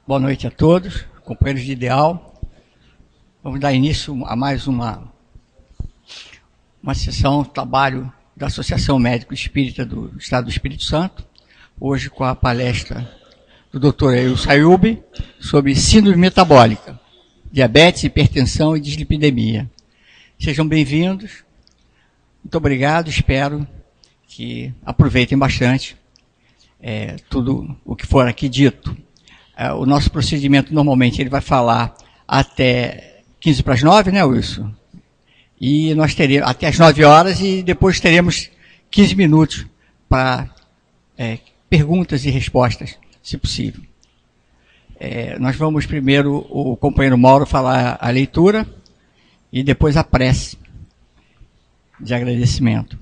Boa noite a todos, companheiros de ideal. Vamos dar início a mais uma sessão de trabalho da Associação Médico Espírita do Estado do Espírito Santo, hoje com a palestra do Dr. Ailson Ayub sobre síndrome metabólica, diabetes, hipertensão e dislipidemia. Sejam bem-vindos, muito obrigado, espero que aproveitem bastante tudo o que for aqui dito. O nosso procedimento, normalmente, ele vai falar até 15 para as 9, né, Wilson? E nós teremos até as 9 horas e depois teremos 15 minutos para perguntas e respostas, se possível. Nós vamos primeiro, o companheiro Mauro, falar a leitura e depois a prece de agradecimento.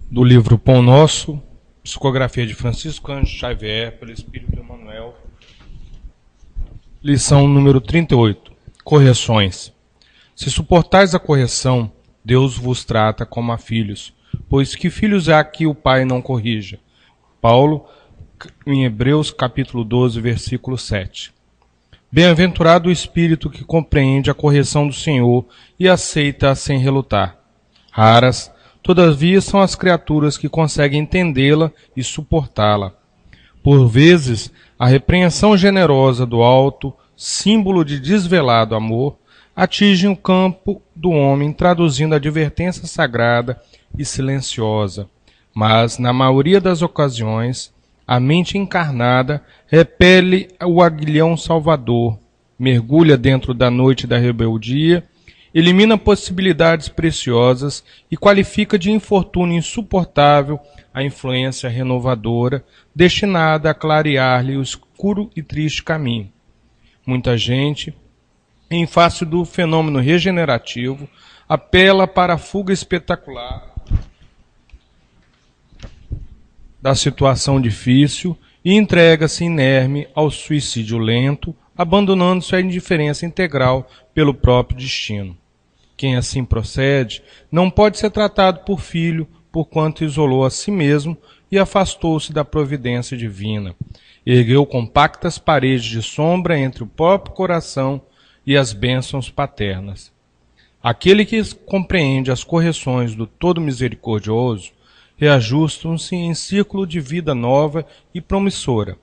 Do livro Pão Nosso, psicografia de Francisco Anjo Xavier, pelo Espírito Emmanuel. Lição número 38. Correções. Se suportais a correção, Deus vos trata como a filhos, pois que filhos há que o Pai não corrija? Paulo, em Hebreus capítulo 12, versículo 7. Bem-aventurado o espírito que compreende a correção do Senhor e aceita-a sem relutar. Raras, todavia, são as criaturas que conseguem entendê-la e suportá-la. Por vezes, a repreensão generosa do alto, símbolo de desvelado amor, atinge o campo do homem, traduzindo a advertência sagrada e silenciosa. Mas, na maioria das ocasiões, a mente encarnada repele o aguilhão salvador, mergulha dentro da noite da rebeldia, elimina possibilidades preciosas e qualifica de infortúnio insuportável a influência renovadora, destinada a clarear-lhe o escuro e triste caminho. Muita gente, em face do fenômeno regenerativo, apela para a fuga espetacular da situação difícil e entrega-se inerme ao suicídio lento, abandonando-se à indiferença integral pelo próprio destino. Quem assim procede não pode ser tratado por filho, porquanto isolou a si mesmo e afastou-se da providência divina. Ergueu compactas paredes de sombra entre o próprio coração e as bênçãos paternas. Aquele que compreende as correções do Todo Misericordioso reajustam-se em círculo de vida nova e promissora.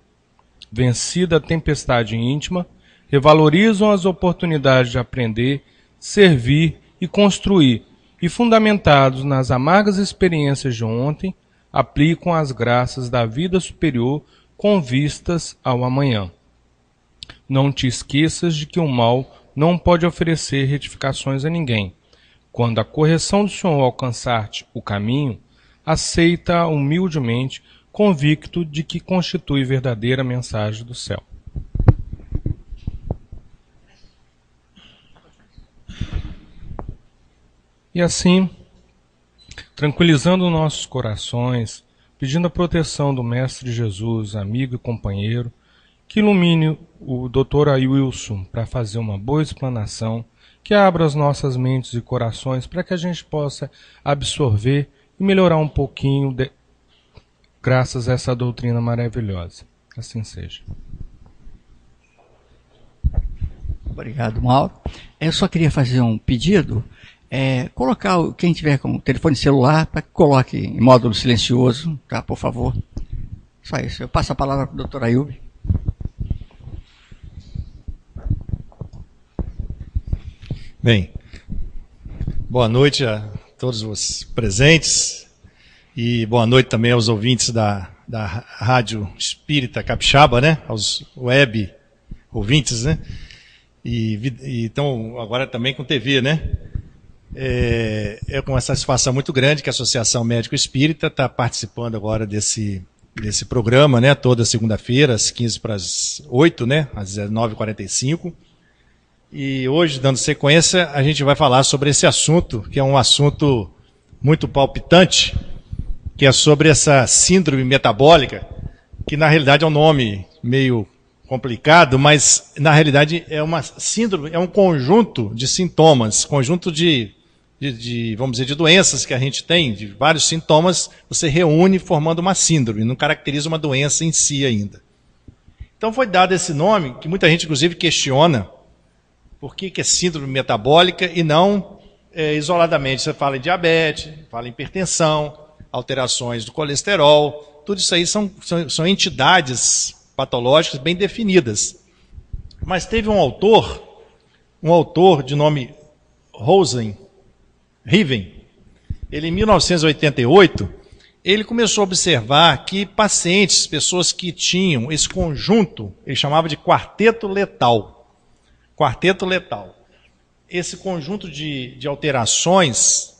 Vencida a tempestade íntima, revalorizam as oportunidades de aprender, servir e construir, e fundamentados nas amargas experiências de ontem, aplicam as graças da vida superior com vistas ao amanhã. Não te esqueças de que o mal não pode oferecer retificações a ninguém. Quando a correção do Senhor alcançar-te o caminho, aceita humildemente, convicto de que constitui verdadeira mensagem do céu. E assim, tranquilizando nossos corações, pedindo a proteção do Mestre Jesus, amigo e companheiro, que ilumine o Dr. Ailson para fazer uma boa explanação, que abra as nossas mentes e corações para que a gente possa absorver e melhorar um pouquinho graças a essa doutrina maravilhosa. Assim seja. Obrigado, Mauro. Eu só queria fazer um pedido, colocar quem tiver com o telefone celular, para que coloque em módulo silencioso, tá, por favor. Só isso. Eu passo a palavra para o Dr. Ayub. Bem, boa noite a todos os presentes e boa noite também aos ouvintes da Rádio Espírita Capixaba, né? Aos web ouvintes, né? E então agora também com TV, né? É com uma satisfação muito grande que a Associação Médico Espírita está participando agora desse programa, né? Toda segunda-feira, às 15 para as 8, né? Às 19h45. E hoje, dando sequência, a gente vai falar sobre esse assunto, que é um assunto muito palpitante, que é sobre essa síndrome metabólica, que na realidade é um nome meio complicado, mas na realidade é uma síndrome, é um conjunto de sintomas, conjunto de vamos dizer, de doenças que a gente tem, de vários sintomas, você reúne formando uma síndrome, não caracteriza uma doença em si ainda. Então, Então foi dado esse nome, que muita gente inclusive questiona, por que é síndrome metabólica e não isoladamente. Você fala em diabetes, fala em hipertensão, alterações do colesterol, tudo isso aí são entidades patológicas bem definidas. Mas teve um autor de nome Riven, ele em 1988, ele começou a observar que pacientes, pessoas que tinham esse conjunto, ele chamava de quarteto letal. Quarteto letal. Esse conjunto de alterações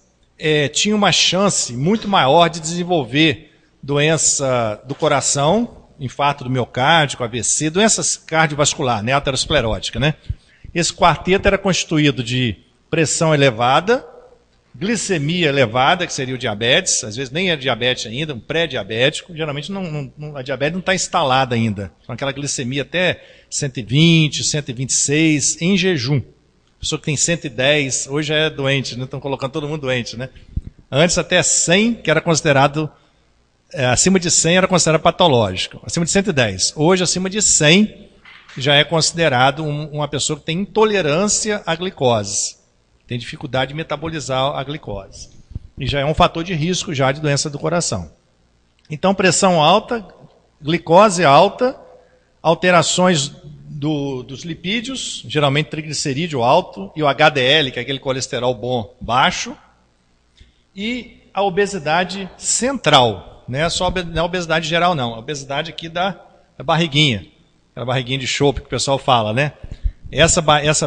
tinha uma chance muito maior de desenvolver doença do coração, infarto do miocárdio, AVC, doenças cardiovasculares, né, aterosclerótica, né? Esse quarteto era constituído de pressão elevada, glicemia elevada, que seria o diabetes, às vezes nem é diabetes ainda, um pré-diabético, geralmente a diabetes não está instalada ainda, com aquela glicemia até 120, 126, em jejum. Pessoa que tem 110, hoje já é doente, né? Estão colocando todo mundo doente, né? Antes até 100, que era considerado, acima de 100 era considerado patológico, acima de 110. Hoje, acima de 100, já é considerado uma pessoa que tem intolerância à glicose, tem dificuldade de metabolizar a glicose. E já é um fator de risco já de doença do coração. Então, pressão alta, glicose alta, alterações dos lipídios, geralmente triglicerídeo alto, e o HDL, que é aquele colesterol bom, baixo, e a obesidade central, não é só a obesidade geral não, a obesidade aqui da barriguinha, aquela barriguinha de chope que o pessoal fala, né? Essa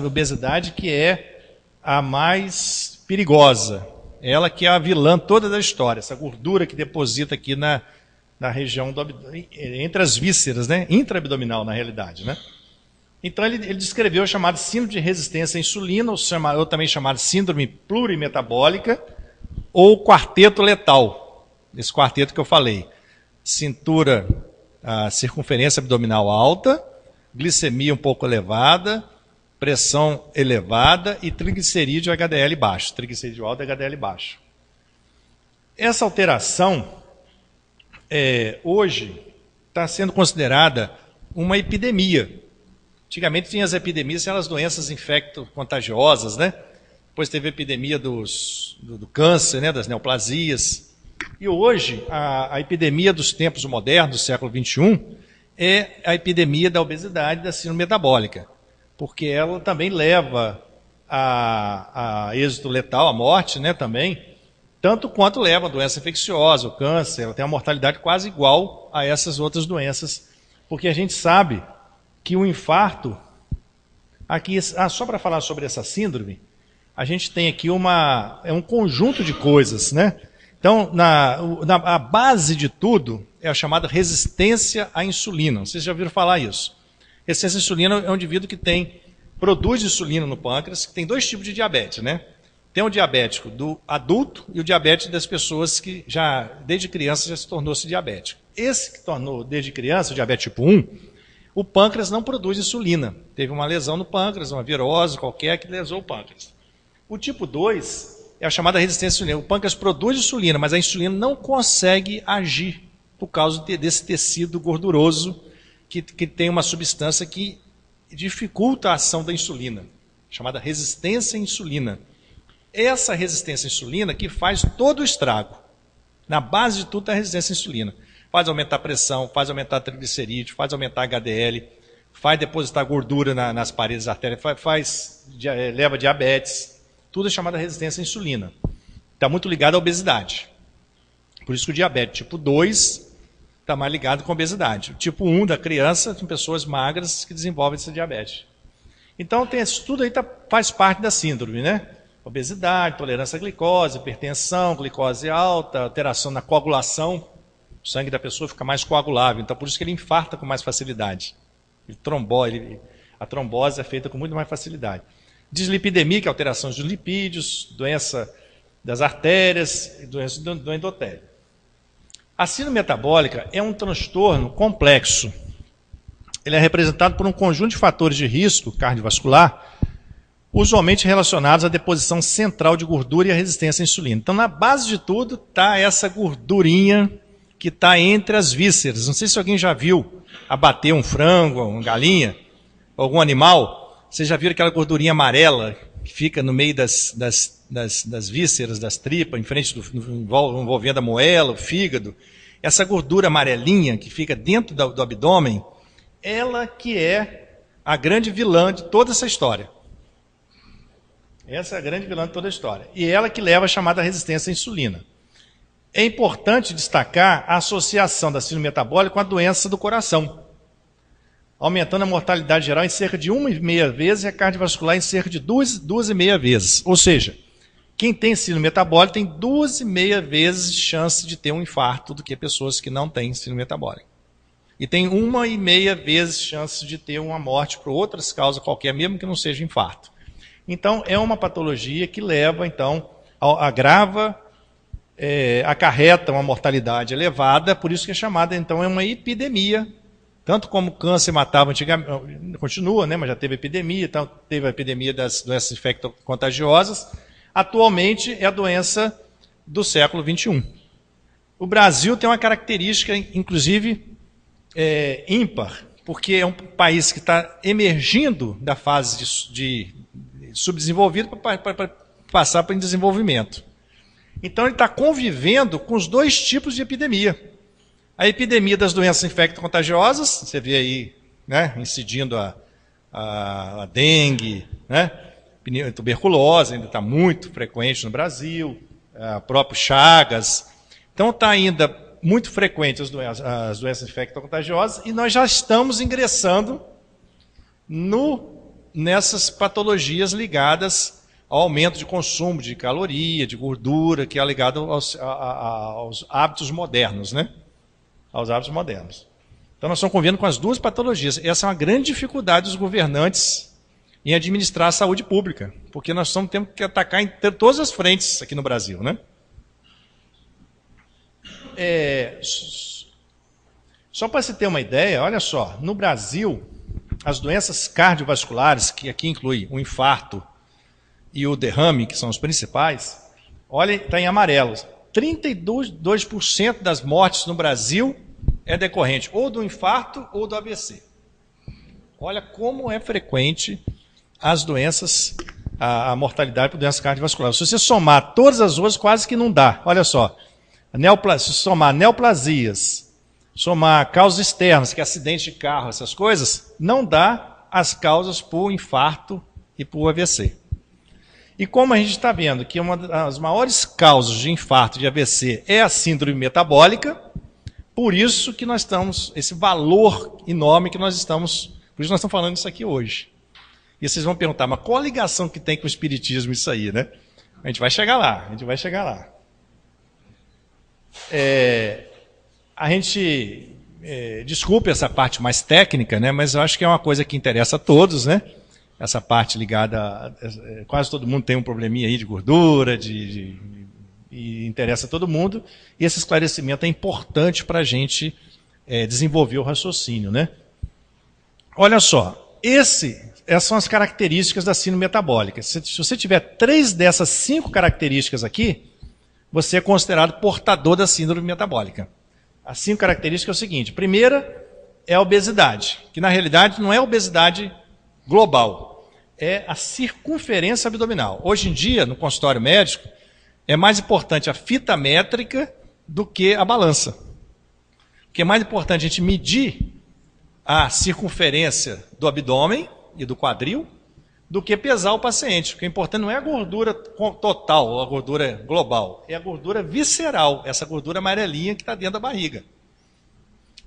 obesidade que é a mais perigosa, ela que é a vilã toda da história, essa gordura que deposita aqui na região entre as vísceras, né? Intraabdominal na realidade, né? Então ele descreveu a chamada síndrome de resistência à insulina, ou também chamada síndrome plurimetabólica, ou quarteto letal. Esse quarteto que eu falei. Cintura, a circunferência abdominal alta, glicemia um pouco elevada, pressão elevada e triglicerídeo HDL baixo. Triglicerídeo alto e HDL baixo. Essa alteração, hoje, está sendo considerada uma epidemia. Antigamente tinha as epidemias, eram as doenças infecto-contagiosas, né? Depois teve a epidemia do câncer, né? Das neoplasias. E hoje, a epidemia dos tempos modernos, do século XXI, é a epidemia da obesidade e da síndrome metabólica. Porque ela também leva a êxito letal, a morte, né? Também, tanto quanto leva a doença infecciosa, o câncer, ela tem uma mortalidade quase igual a essas outras doenças. Porque a gente sabe que o infarto, aqui, só para falar sobre essa síndrome, a gente tem aqui um conjunto de coisas, né? Então, a base de tudo é a chamada resistência à insulina. Vocês já ouviram falar isso? Resistência à insulina é um indivíduo que produz insulina no pâncreas, que tem dois tipos de diabetes, né? Tem o diabético do adulto e o diabetes das pessoas que já, desde criança, já se tornou-se diabético. Esse que tornou, desde criança, o diabetes tipo 1, o pâncreas não produz insulina. Teve uma lesão no pâncreas, uma virose qualquer que lesou o pâncreas. O tipo 2 é a chamada resistência à insulina. O pâncreas produz insulina, mas a insulina não consegue agir por causa desse tecido gorduroso que tem uma substância que dificulta a ação da insulina, chamada resistência à insulina. Essa resistência à insulina que faz todo o estrago. Na base de tudo está a resistência à insulina. Faz aumentar a pressão, faz aumentar a triglicerídeo, faz aumentar a HDL, faz depositar gordura nas paredes da artéria, leva diabetes. Tudo é chamado de resistência à insulina. Está muito ligado à obesidade. Por isso que o diabetes tipo 2 está mais ligado com a obesidade. O tipo 1 da criança, são pessoas magras que desenvolvem esse diabetes. Então, isso tudo aí faz parte da síndrome, né? Obesidade, tolerância à glicose, hipertensão, glicose alta, alteração na coagulação. O sangue da pessoa fica mais coagulável, então por isso que ele infarta com mais facilidade. A trombose é feita com muito mais facilidade. Dislipidemia, que é alteração dos lipídios, doença das artérias e doença do endotélio. A síndrome metabólica é um transtorno complexo. Ele é representado por um conjunto de fatores de risco cardiovascular, usualmente relacionados à deposição central de gordura e à resistência à insulina. Então, na base de tudo, está essa gordurinha que está entre as vísceras. Não sei se alguém já viu abater um frango, uma galinha, algum animal, vocês já viram aquela gordurinha amarela que fica no meio das vísceras, das tripas, em frente envolvendo a moela, o fígado? Essa gordura amarelinha que fica dentro do abdômen, ela que é a grande vilã de toda essa história. Essa é a grande vilã de toda a história. E ela que leva a chamada resistência à insulina. É importante destacar a associação da síndrome metabólica com a doença do coração, aumentando a mortalidade geral em cerca de 1,5 vezes e a cardiovascular em cerca de 2,5 vezes. Ou seja, quem tem síndrome metabólica tem 2,5 vezes de chance de ter um infarto do que pessoas que não têm síndrome metabólica. E tem 1,5 vezes chance de ter uma morte por outras causas qualquer, mesmo que não seja infarto. Então, é uma patologia que leva, então, agrava, acarreta uma mortalidade elevada, por isso que é chamada, então, é uma epidemia. Tanto como o câncer matava antigamente, continua, né, mas já teve epidemia, então teve a epidemia das doenças infecto-contagiosas. Atualmente é a doença do século XXI. O Brasil tem uma característica, inclusive, ímpar, porque é um país que está emergindo da fase de subdesenvolvido para passar para o desenvolvimento. Então ele está convivendo com os dois tipos de epidemia. A epidemia das doenças infecto-contagiosas, você vê aí, né, incidindo a dengue, né, tuberculose, ainda está muito frequente no Brasil, próprio Chagas. Então está ainda muito frequente as doenças infecto-contagiosas e nós já estamos ingressando nessas patologias ligadas ao aumento de consumo de caloria, de gordura, que é ligado aos hábitos modernos, né? Aos hábitos modernos. Então nós estamos convivendo com as duas patologias. Essa é uma grande dificuldade dos governantes em administrar a saúde pública, porque nós temos que atacar em todas as frentes aqui no Brasil, né? Só para você ter uma ideia, olha só, no Brasil, as doenças cardiovasculares, que aqui inclui o infarto e o derrame, que são os principais, olha, está em amarelo. 32% das mortes no Brasil é decorrente ou do infarto ou do AVC. Olha como é frequente as doenças, a mortalidade por doenças cardiovasculares. Se você somar todas as outras, quase que não dá. Olha só, se somar neoplasias, somar causas externas, que é acidente de carro, essas coisas, não dá as causas por infarto e por AVC. E como a gente está vendo que uma das maiores causas de infarto de AVC é a síndrome metabólica, por isso que nós estamos, esse valor enorme que nós estamos, por isso nós estamos falando isso aqui hoje. E vocês vão perguntar, mas qual a ligação que tem com o espiritismo isso aí, né? A gente vai chegar lá, a gente vai chegar lá. Desculpe essa parte mais técnica, né? Mas eu acho que é uma coisa que interessa a todos, né? Essa parte ligada quase todo mundo tem um probleminha aí de gordura, e interessa a todo mundo, e esse esclarecimento é importante para a gente desenvolver o raciocínio, né? Olha só, essas são as características da síndrome metabólica. Se você tiver 3 dessas 5 características aqui, você é considerado portador da síndrome metabólica. As 5 características é o seguinte: primeira é a obesidade, que na realidade não é obesidade global, é a circunferência abdominal. Hoje em dia, no consultório médico, é mais importante a fita métrica do que a balança. Porque é mais importante a gente medir a circunferência do abdômen e do quadril do que pesar o paciente. O que é importante não é a gordura total, a gordura global, é a gordura visceral, essa gordura amarelinha que está dentro da barriga.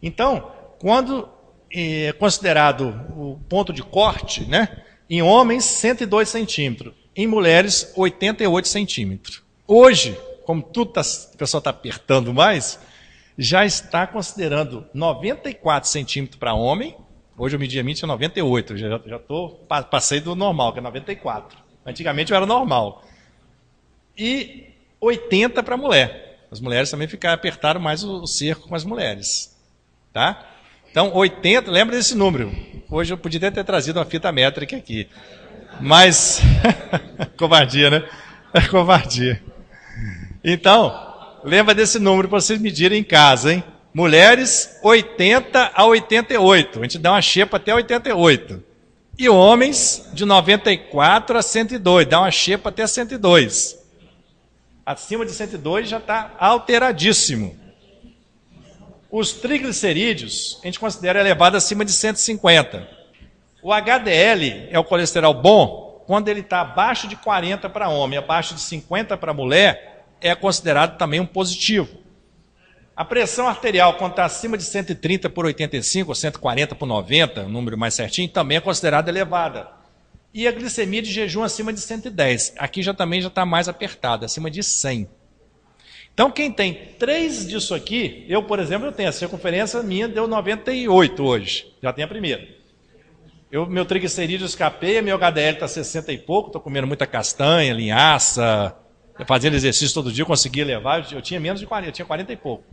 Então, quando é considerado o ponto de corte, né, em homens, 102 centímetros, em mulheres, 88 centímetros. Hoje, como tudo o pessoal está apertando mais, já está considerando 94 centímetros para homem. Hoje eu medi a minha, tinha 98, passei do normal, que é 94. Antigamente eu era normal. E 80 para mulher. As mulheres também apertaram mais o cerco com as mulheres. Tá? Então, 80, lembra desse número. Hoje eu podia ter trazido uma fita métrica aqui. Mas, covardia, né? É covardia. Então, lembra desse número para vocês medirem em casa, hein? Mulheres, 80 a 88. A gente dá uma xepa até 88. E homens, de 94 a 102. Dá uma xepa até 102. Acima de 102 já está alteradíssimo. Os triglicerídeos, a gente considera elevado acima de 150. O HDL é o colesterol bom, quando ele está abaixo de 40 para homem, abaixo de 50 para mulher, é considerado também um positivo. A pressão arterial, quando está acima de 130 por 85, ou 140 por 90, um número mais certinho, também é considerada elevada. E a glicemia de jejum acima de 110. Aqui também já está mais apertada, acima de 100. Então, quem tem 3 disso aqui, eu, por exemplo, eu tenho a circunferência minha, deu 98 hoje, já tem a primeira. Meu triglicerídeo escapeia, meu HDL está 60 e pouco, estou comendo muita castanha, linhaça, fazendo exercício todo dia, eu consegui levar, eu tinha menos de 40, eu tinha 40 e pouco.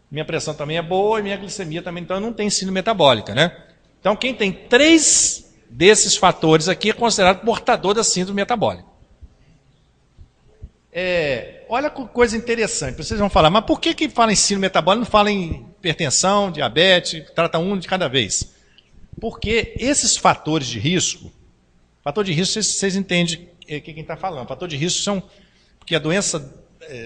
Minha pressão também é boa e minha glicemia também, então eu não tenho síndrome metabólica, né? Então, quem tem 3 desses fatores aqui é considerado portador da síndrome metabólica. Olha que coisa interessante, vocês vão falar, mas por que fala em síndrome metabólica, não fala em hipertensão, diabetes, trata um de cada vez? Porque esses fatores de risco, vocês entendem quem está falando, fator de risco são, porque a doença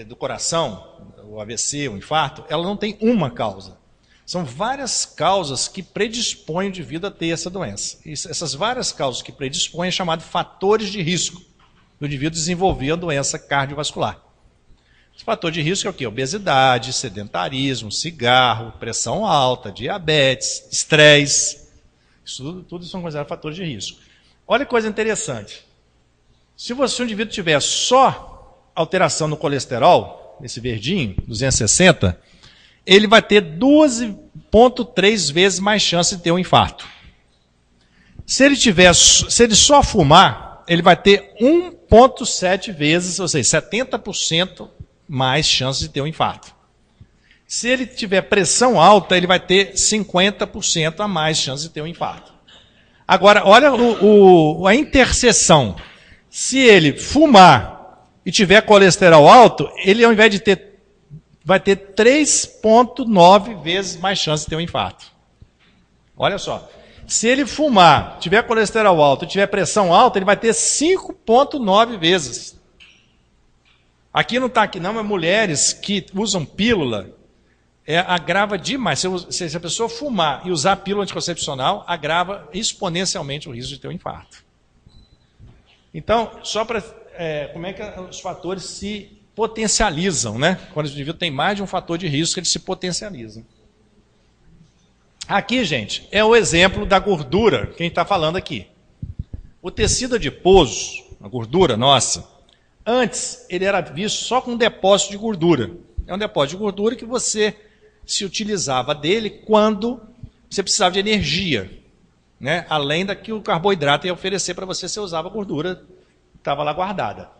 do coração, o AVC, o infarto, ela não tem uma causa. São várias causas que predispõem o indivíduo a ter essa doença. E essas várias causas que predispõem é chamado fatores de risco do indivíduo desenvolver a doença cardiovascular. Os fatores de risco é o quê? Obesidade, sedentarismo, cigarro, pressão alta, diabetes, estresse. Tudo são considerados fatores de risco. Olha que coisa interessante. Se o indivíduo tiver só alteração no colesterol, esse verdinho, 260, ele vai ter 12,3 vezes mais chance de ter um infarto. Se ele só fumar, ele vai ter 1,7 vezes, ou seja, 70% mais chance de ter um infarto. Se ele tiver pressão alta, ele vai ter 50% a mais chance de ter um infarto. Agora, olha a interseção. Se ele fumar e tiver colesterol alto, ele, ao invés de ter, vai ter 3,9 vezes mais chance de ter um infarto. Olha só. Se ele fumar, tiver colesterol alto e tiver pressão alta, ele vai ter 5,9 vezes. Aqui não está aqui não, mas mulheres que usam pílula, agrava demais. Se a pessoa fumar e usar pílula anticoncepcional, agrava exponencialmente o risco de ter um infarto. Então, só para... como é que os fatores se potencializam, né? Quando o indivíduo tem mais de um fator de risco, eles se potencializam. Aqui, gente, é o exemplo da gordura que a gente está falando aqui. O tecido adiposo, a gordura nossa, antes ele era visto só como um depósito de gordura. É um depósito de gordura que você se utilizava dele quando você precisava de energia, né? Além da que o carboidrato ia oferecer para você usava a gordura, estava lá guardada,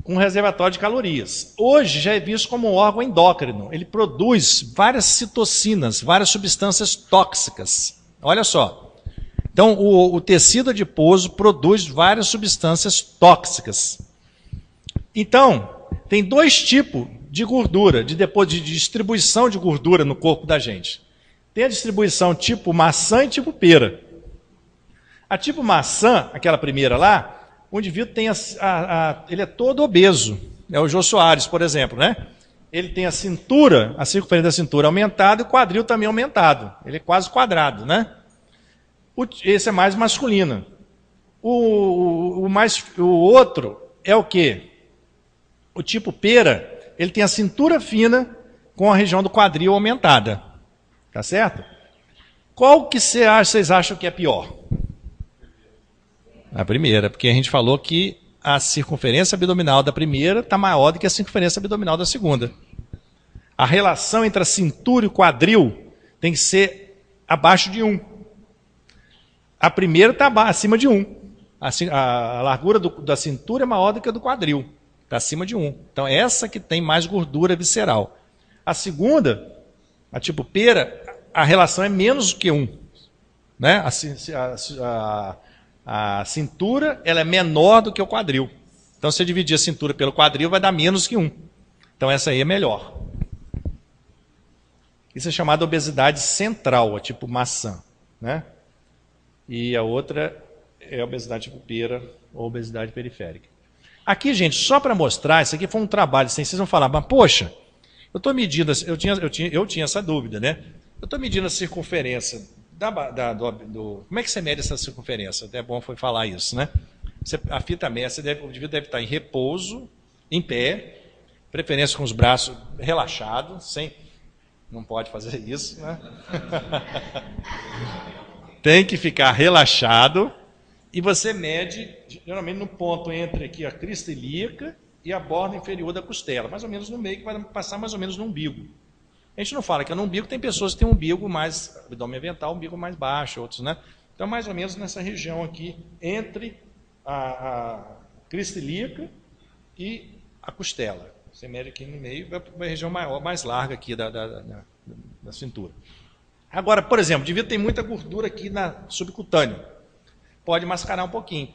com um reservatório de calorias. Hoje já é visto como um órgão endócrino. Ele produz várias citocinas, várias substâncias tóxicas. Olha só. Então, o tecido adiposo produz várias substâncias tóxicas. Então, tem 2 tipos de gordura, de distribuição de gordura no corpo da gente. Tem a distribuição tipo maçã e tipo pera. A tipo maçã, aquela primeira lá, o indivíduo tem ele é todo obeso. É o Jô Soares, por exemplo, né? Ele tem a cintura, a circunferência da cintura aumentada e o quadril também aumentado. Ele é quase quadrado, né? Esse é mais masculino. O outro é o quê? O tipo pera, ele tem a cintura fina com a região do quadril aumentada. Tá certo? Qual que vocês acham que é pior? A primeira, porque a gente falou que a circunferência abdominal da primeira está maior do que a circunferência abdominal da segunda. A relação entre a cintura e o quadril tem que ser abaixo de 1. A primeira está acima de 1. A largura da cintura é maior do que a do quadril. Está acima de 1. Então, essa que tem mais gordura visceral. A segunda, a tipo pera, a relação é menos do que 1. Né? A cintura ela é menor do que o quadril. Então, se você dividir a cintura pelo quadril, vai dar menos que 1. Então, essa aí é melhor. Isso é chamado obesidade central, tipo maçã, né? E a outra é a obesidade tipo pera ou obesidade periférica. Aqui, gente, só para mostrar, isso aqui foi um trabalho, assim, vocês vão falar, mas poxa, eu estou medindo, eu tinha essa dúvida, né? Eu estou medindo a circunferência como é que você mede essa circunferência? Até bom foi falar isso, né? A fita média, o indivíduo deve estar em repouso, em pé, preferência com os braços relaxados, não pode fazer isso, né? Tem que ficar relaxado e você mede, geralmente no ponto entre aqui a crista ilíaca e a borda inferior da costela, mais ou menos no meio, que vai passar mais ou menos no umbigo. A gente não fala que é no umbigo, tem pessoas que têm um umbigo mais, abdômen avental, um umbigo mais baixo, outros, né? Então, mais ou menos nessa região aqui, entre a crista ilíaca e a costela. Você mede aqui no meio, vai para a região mais larga aqui da cintura. Agora, por exemplo, o indivíduo tem muita gordura aqui na subcutâneo. Pode mascarar um pouquinho.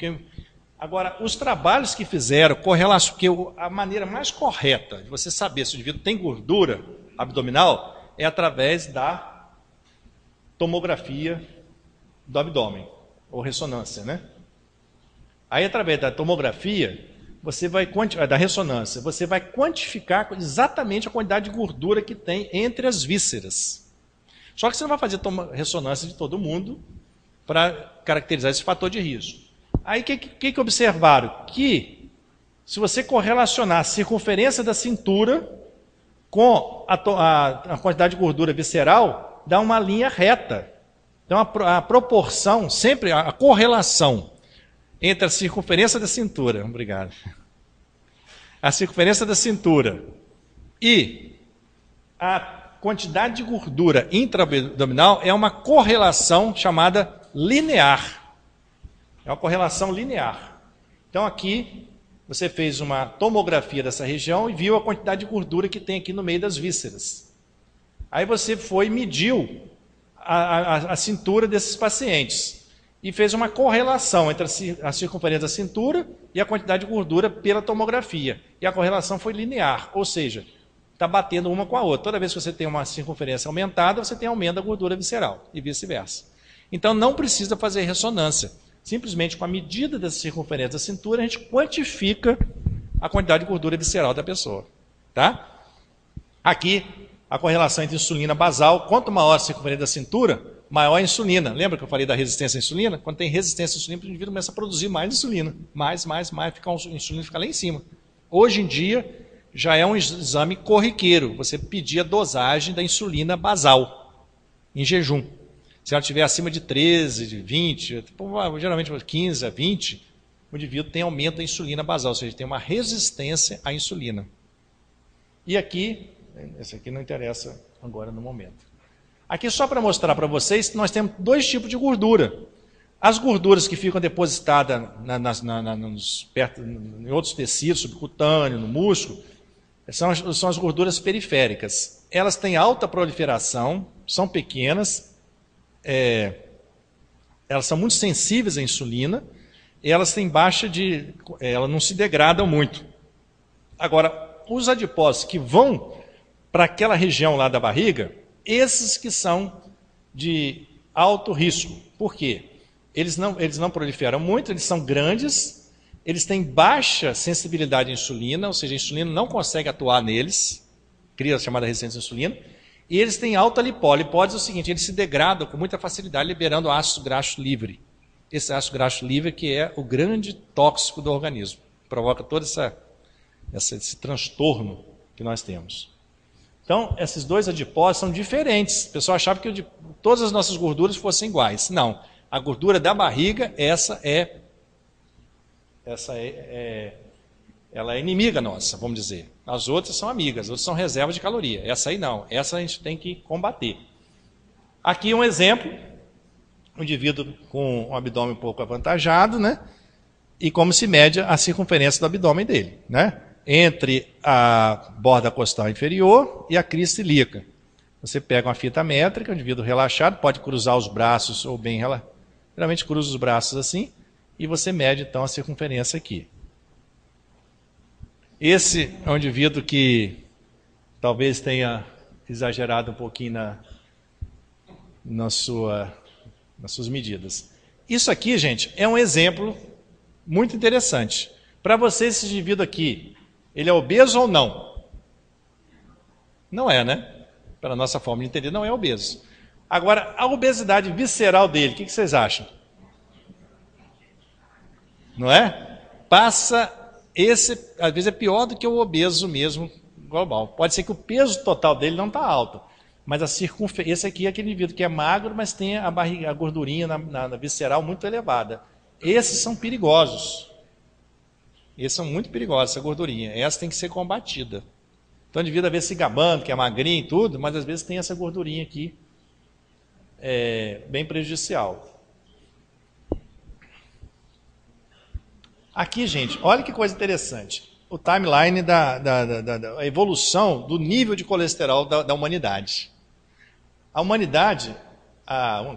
Agora, os trabalhos que fizeram, porque a maneira mais correta de você saber se o indivíduo tem gordura abdominal é através da tomografia do abdômen, ou ressonância, né? Aí, através da tomografia, da ressonância, você vai quantificar exatamente a quantidade de gordura que tem entre as vísceras. Só que você não vai fazer ressonância de todo mundo para caracterizar esse fator de risco. Aí, o que observaram? Que, se você correlacionar a circunferência da cintura com a quantidade de gordura visceral, dá uma linha reta. Então, a proporção, sempre a correlação entre a circunferência da cintura, obrigado, a circunferência da cintura e a quantidade de gordura intraabdominal é uma correlação chamada linear. É uma correlação linear. Então, aqui, você fez uma tomografia dessa região e viu a quantidade de gordura que tem aqui no meio das vísceras. Aí você foi e mediu a cintura desses pacientes e fez uma correlação entre a circunferência da cintura e a quantidade de gordura pela tomografia. E a correlação foi linear, ou seja, está batendo uma com a outra. Toda vez que você tem uma circunferência aumentada, você tem aumento da gordura visceral e vice-versa. Então não precisa fazer ressonância. Simplesmente com a medida da circunferência da cintura, a gente quantifica a quantidade de gordura visceral da pessoa. Tá? Aqui, a correlação entre insulina basal, quanto maior a circunferência da cintura, maior a insulina. Lembra que eu falei da resistência à insulina? Quando tem resistência à insulina, o indivíduo começa a produzir mais insulina. Mais, a insulina fica lá em cima. Hoje em dia, já é um exame corriqueiro, você pedir a dosagem da insulina basal, em jejum. Se ela estiver acima de 13, de 20, geralmente 15 a 20, o indivíduo tem aumento da insulina basal, ou seja, tem uma resistência à insulina. E aqui, esse aqui não interessa agora no momento. Aqui só para mostrar para vocês que nós temos dois tipos de gordura. As gorduras que ficam depositadas em outros tecidos, subcutâneo, no músculo, são as gorduras periféricas. Elas têm alta proliferação, são pequenas, elas são muito sensíveis à insulina, e elas têm elas não se degradam muito. Agora, os adipócitos que vão para aquela região lá da barriga, esses que são de alto risco. Por quê? Eles não proliferam muito, eles são grandes, eles têm baixa sensibilidade à insulina, ou seja, a insulina não consegue atuar neles, cria a chamada resistência à insulina, e eles têm alta lipólise. Lipólise é o seguinte, eles se degradam com muita facilidade, liberando ácido graxo livre. Esse ácido graxo livre que é o grande tóxico do organismo, provoca todo esse transtorno que nós temos. Então, esses dois adipócitos são diferentes. O pessoal achava que todas as nossas gorduras fossem iguais. Não. A gordura da barriga, ela é inimiga nossa, vamos dizer. As outras são amigas, as outras são reservas de caloria. Essa aí não. Essa a gente tem que combater. Aqui um exemplo. Um indivíduo com um abdômen um pouco avantajado, né? E como se mede a circunferência do abdômen dele, né? Entre a borda costal inferior e a crista ilíaca. Você pega uma fita métrica, um indivíduo relaxado, pode cruzar os braços ou bem relaxado. Geralmente cruza os braços assim e você mede então a circunferência aqui. Esse é um indivíduo que talvez tenha exagerado um pouquinho nas suas medidas. Isso aqui, gente, é um exemplo muito interessante. Para você, esse indivíduo aqui, ele é obeso ou não? Não é, né? Pela nossa forma de entender, não é obeso. Agora, a obesidade visceral dele, o que vocês acham? Não é? Passa, às vezes é pior do que o obeso mesmo global. Pode ser que o peso total dele não está alto, mas a circunferência, esse aqui é aquele indivíduo que é magro, mas tem a gordurinha na visceral muito elevada. Esses são perigosos. Esses são muito perigosos, essa gordurinha. Essa tem que ser combatida. Então, o indivíduo às vezes se gabando, que é magrinho e tudo, mas às vezes tem essa gordurinha aqui, bem prejudicial. Aqui, gente, olha que coisa interessante. O timeline da evolução do nível de colesterol da humanidade. A humanidade,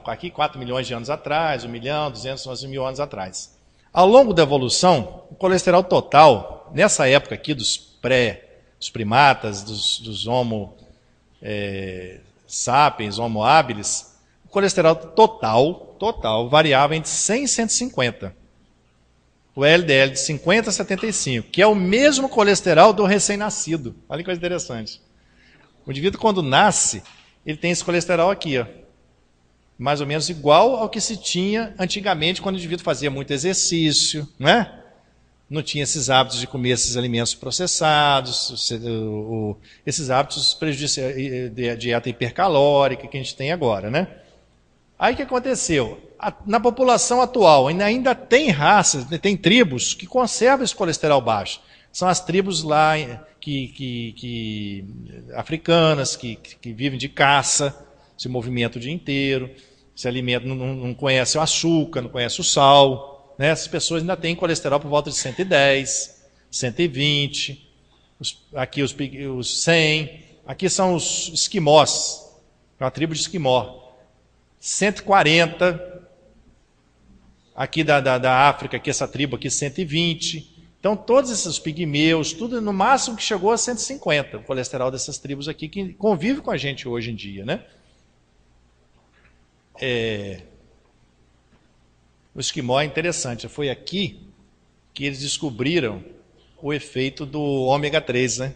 aqui 4 milhões de anos atrás, 1 milhão, 211 mil anos atrás. Ao longo da evolução, o colesterol total, nessa época aqui dos primatas, dos Homo sapiens, Homo habilis, o colesterol total variava entre 100 e 150. O LDL de 50 a 75, que é o mesmo colesterol do recém-nascido. Olha que coisa interessante. O indivíduo, quando nasce, ele tem esse colesterol aqui, ó, mais ou menos igual ao que se tinha antigamente, quando o indivíduo fazia muito exercício, né? Não tinha esses hábitos de comer esses alimentos processados, esses hábitos prejudiciais de dieta hipercalórica que a gente tem agora, né? Aí o que aconteceu? Na população atual ainda tem raças, tem tribos que conservam esse colesterol baixo. São as tribos lá africanas que vivem de caça, se movimentam o dia inteiro, se alimentam, não conhecem o açúcar, não conhecem o sal. Né? Essas pessoas ainda têm colesterol por volta de 110, 120, aqui os 100. Aqui são os esquimós, é uma tribo de esquimó. 140. Aqui da África, aqui essa tribo aqui, 120. Então, todos esses pigmeus, tudo no máximo que chegou a 150, o colesterol dessas tribos aqui, que convive com a gente hoje em dia, né? O esquimó é interessante, foi aqui que eles descobriram o efeito do ômega 3, né?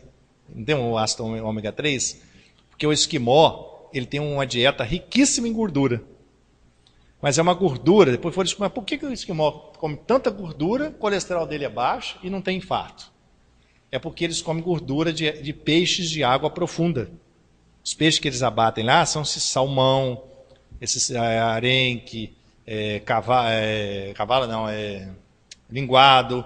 Não tem um ácido ômega 3? Porque o esquimó, ele tem uma dieta riquíssima em gordura. Mas é uma gordura, depois foram descobrir, por que o esquimó come tanta gordura, o colesterol dele é baixo e não tem infarto? É porque eles comem gordura de peixes de água profunda. Os peixes que eles abatem lá são esse salmão, esse arenque, linguado,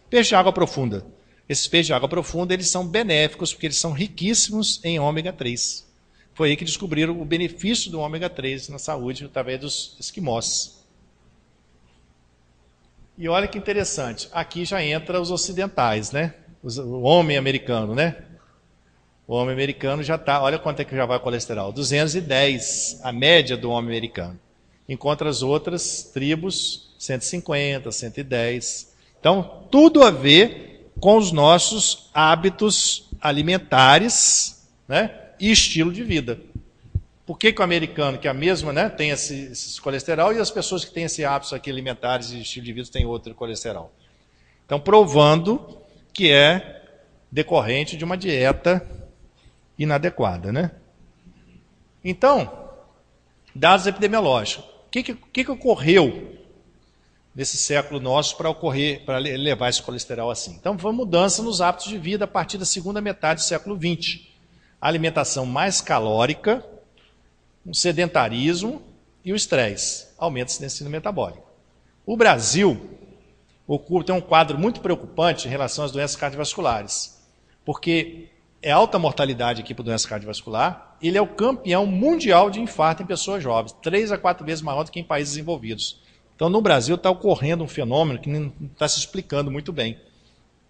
peixe de água profunda. Esses peixes de água profunda, eles são benéficos porque eles são riquíssimos em ômega 3. Foi aí que descobriram o benefício do ômega 3 na saúde através dos esquimós. E olha que interessante, aqui já entra os ocidentais, né? O homem americano, né? O homem americano já está, olha quanto é que já vai o colesterol, 210, a média do homem americano. Enquanto as outras tribos, 150, 110. Então, tudo a ver com os nossos hábitos alimentares, né? E estilo de vida. Por que o americano, que é a mesma, né, tem esse colesterol, e as pessoas que têm esse hábito aqui alimentares e estilo de vida têm outro colesterol? Então, provando que é decorrente de uma dieta inadequada, né? Então, dados epidemiológicos. O que ocorreu nesse século nosso para levar esse colesterol assim? Então, foi mudança nos hábitos de vida a partir da segunda metade do século XX. A alimentação mais calórica, o sedentarismo e o estresse. Aumenta a incidência metabólica. O Brasil tem um quadro muito preocupante em relação às doenças cardiovasculares, porque é alta mortalidade aqui por doença cardiovascular, ele é o campeão mundial de infarto em pessoas jovens, 3 a 4 vezes maior do que em países desenvolvidos. Então, no Brasil está ocorrendo um fenômeno que não está se explicando muito bem.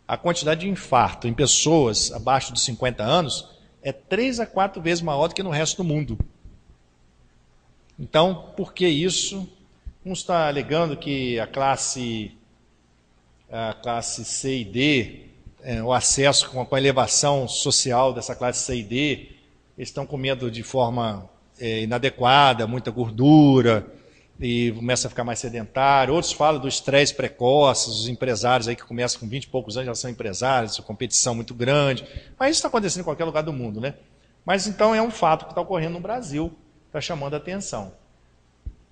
A quantidade de infarto em pessoas abaixo de 50 anos é 3 a 4 vezes maior do que no resto do mundo. Então, por que isso? Um está alegando que a classe C e D, o acesso com a elevação social dessa classe C e D, eles estão comendo de forma inadequada, muita gordura, e começa a ficar mais sedentário. Outros falam do estresse precoce, os empresários aí que começam com 20 e poucos anos já são empresários, competição muito grande. Mas isso está acontecendo em qualquer lugar do mundo, né? Mas então é um fato que está ocorrendo no Brasil, está chamando a atenção.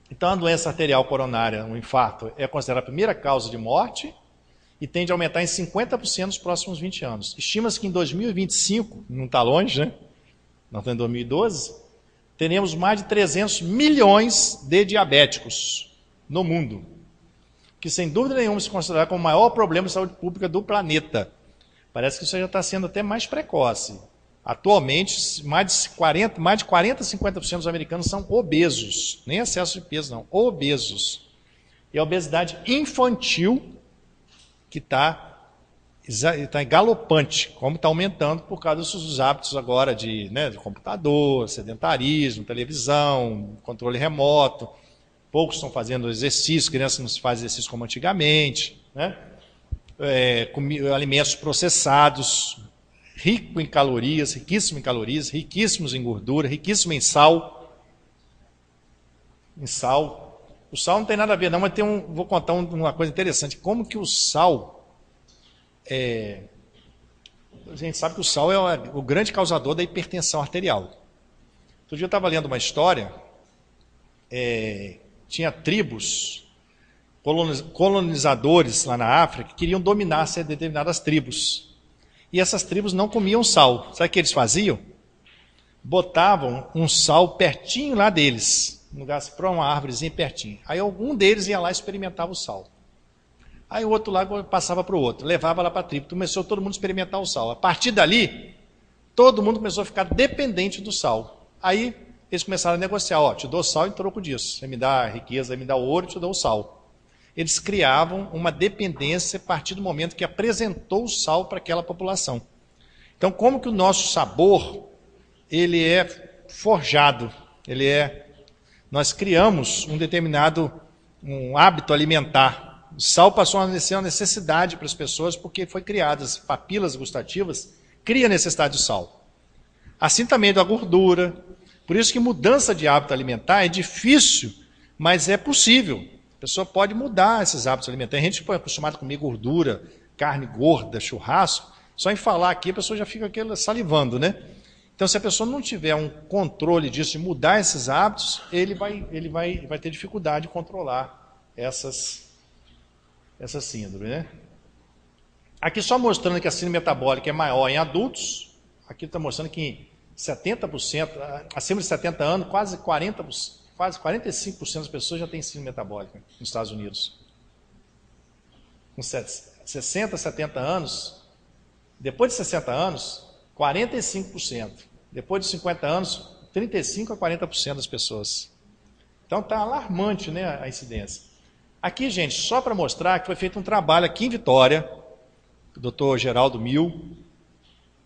Então a doença arterial coronária, um infarto, é considerada a primeira causa de morte e tende a aumentar em 50% nos próximos 20 anos. Estima-se que em 2025, não está longe, né? Nós estamos em 2012, teremos mais de 300 milhões de diabéticos no mundo, que sem dúvida nenhuma se considera como o maior problema de saúde pública do planeta. Parece que isso já está sendo até mais precoce. Atualmente, mais de 40 a 50% dos americanos são obesos, nem excesso de peso não, obesos. E a obesidade infantil que está galopante, como está aumentando por causa dos hábitos agora de computador, sedentarismo, televisão, controle remoto. Poucos estão fazendo exercício, crianças não se fazem exercício como antigamente, né? Alimentos processados, rico em calorias, riquíssimos em gordura, riquíssimo em sal. O sal não tem nada a ver não, mas vou contar uma coisa interessante. Como que o sal... a gente sabe que o sal é o grande causador da hipertensão arterial. Outro dia eu estava lendo uma história, tinha tribos, colonizadores lá na África, que queriam dominar determinadas tribos. E essas tribos não comiam sal. Sabe o que eles faziam? Botavam um sal pertinho lá deles, no lugar para uma árvorezinha pertinho. Aí algum deles ia lá e experimentava o sal. Aí o outro lá passava para o outro, levava lá para a tribo. Começou todo mundo a experimentar o sal. A partir dali, todo mundo começou a ficar dependente do sal. Aí eles começaram a negociar, te dou sal em troco disso. Você me dá a riqueza, me dá o ouro, eu te dou o sal. Eles criavam uma dependência a partir do momento que apresentou o sal para aquela população. Então, como que o nosso sabor, ele é forjado, nós criamos um determinado hábito alimentar. O sal passou a ser uma necessidade para as pessoas porque foi criado, as papilas gustativas criam necessidade de sal. Assim também da gordura. Por isso que mudança de hábito alimentar é difícil, mas é possível. A pessoa pode mudar esses hábitos alimentares. A gente foi acostumado a comer gordura, carne gorda, churrasco. Só em falar aqui a pessoa já fica salivando, né? Então, se a pessoa não tiver um controle disso, de mudar esses hábitos, ele vai ter dificuldade de controlar essa síndrome, né? Aqui só mostrando que a síndrome metabólica é maior em adultos. Aqui está mostrando que 70%, acima de 70 anos, quase 45% das pessoas já têm síndrome metabólica nos Estados Unidos. Com 60, 70 anos, depois de 60 anos, 45%. Depois de 50 anos, 35% a 40% das pessoas. Então está alarmante, né, a incidência. Aqui, gente, só para mostrar que foi feito um trabalho aqui em Vitória, do Dr. Geraldo Mil,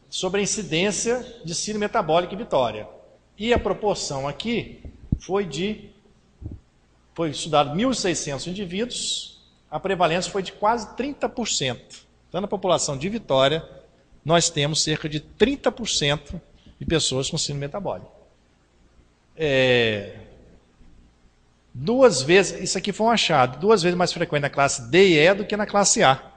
sobre a incidência de síndrome metabólica em Vitória. E a proporção aqui foi estudado 1.600 indivíduos, a prevalência foi de quase 30%. Então, na população de Vitória, nós temos cerca de 30% de pessoas com síndrome metabólica. 2 vezes, isso aqui foi um achado, 2 vezes mais frequente na classe D e E do que na classe A.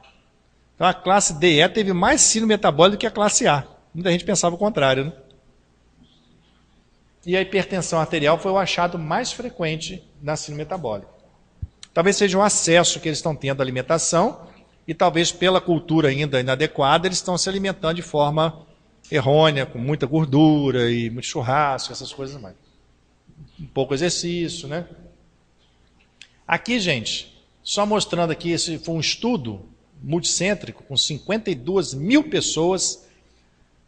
Então, a classe D e E teve mais síndrome metabólica do que a classe A. Muita gente pensava o contrário, né? E a hipertensão arterial foi o achado mais frequente na síndrome metabólica. Talvez seja o acesso que eles estão tendo à alimentação e talvez pela cultura ainda inadequada, eles estão se alimentando de forma errônea, com muita gordura e muito churrasco, essas coisas mais. Um pouco exercício, né? Aqui, gente, só mostrando aqui, esse foi um estudo multicêntrico com 52 mil pessoas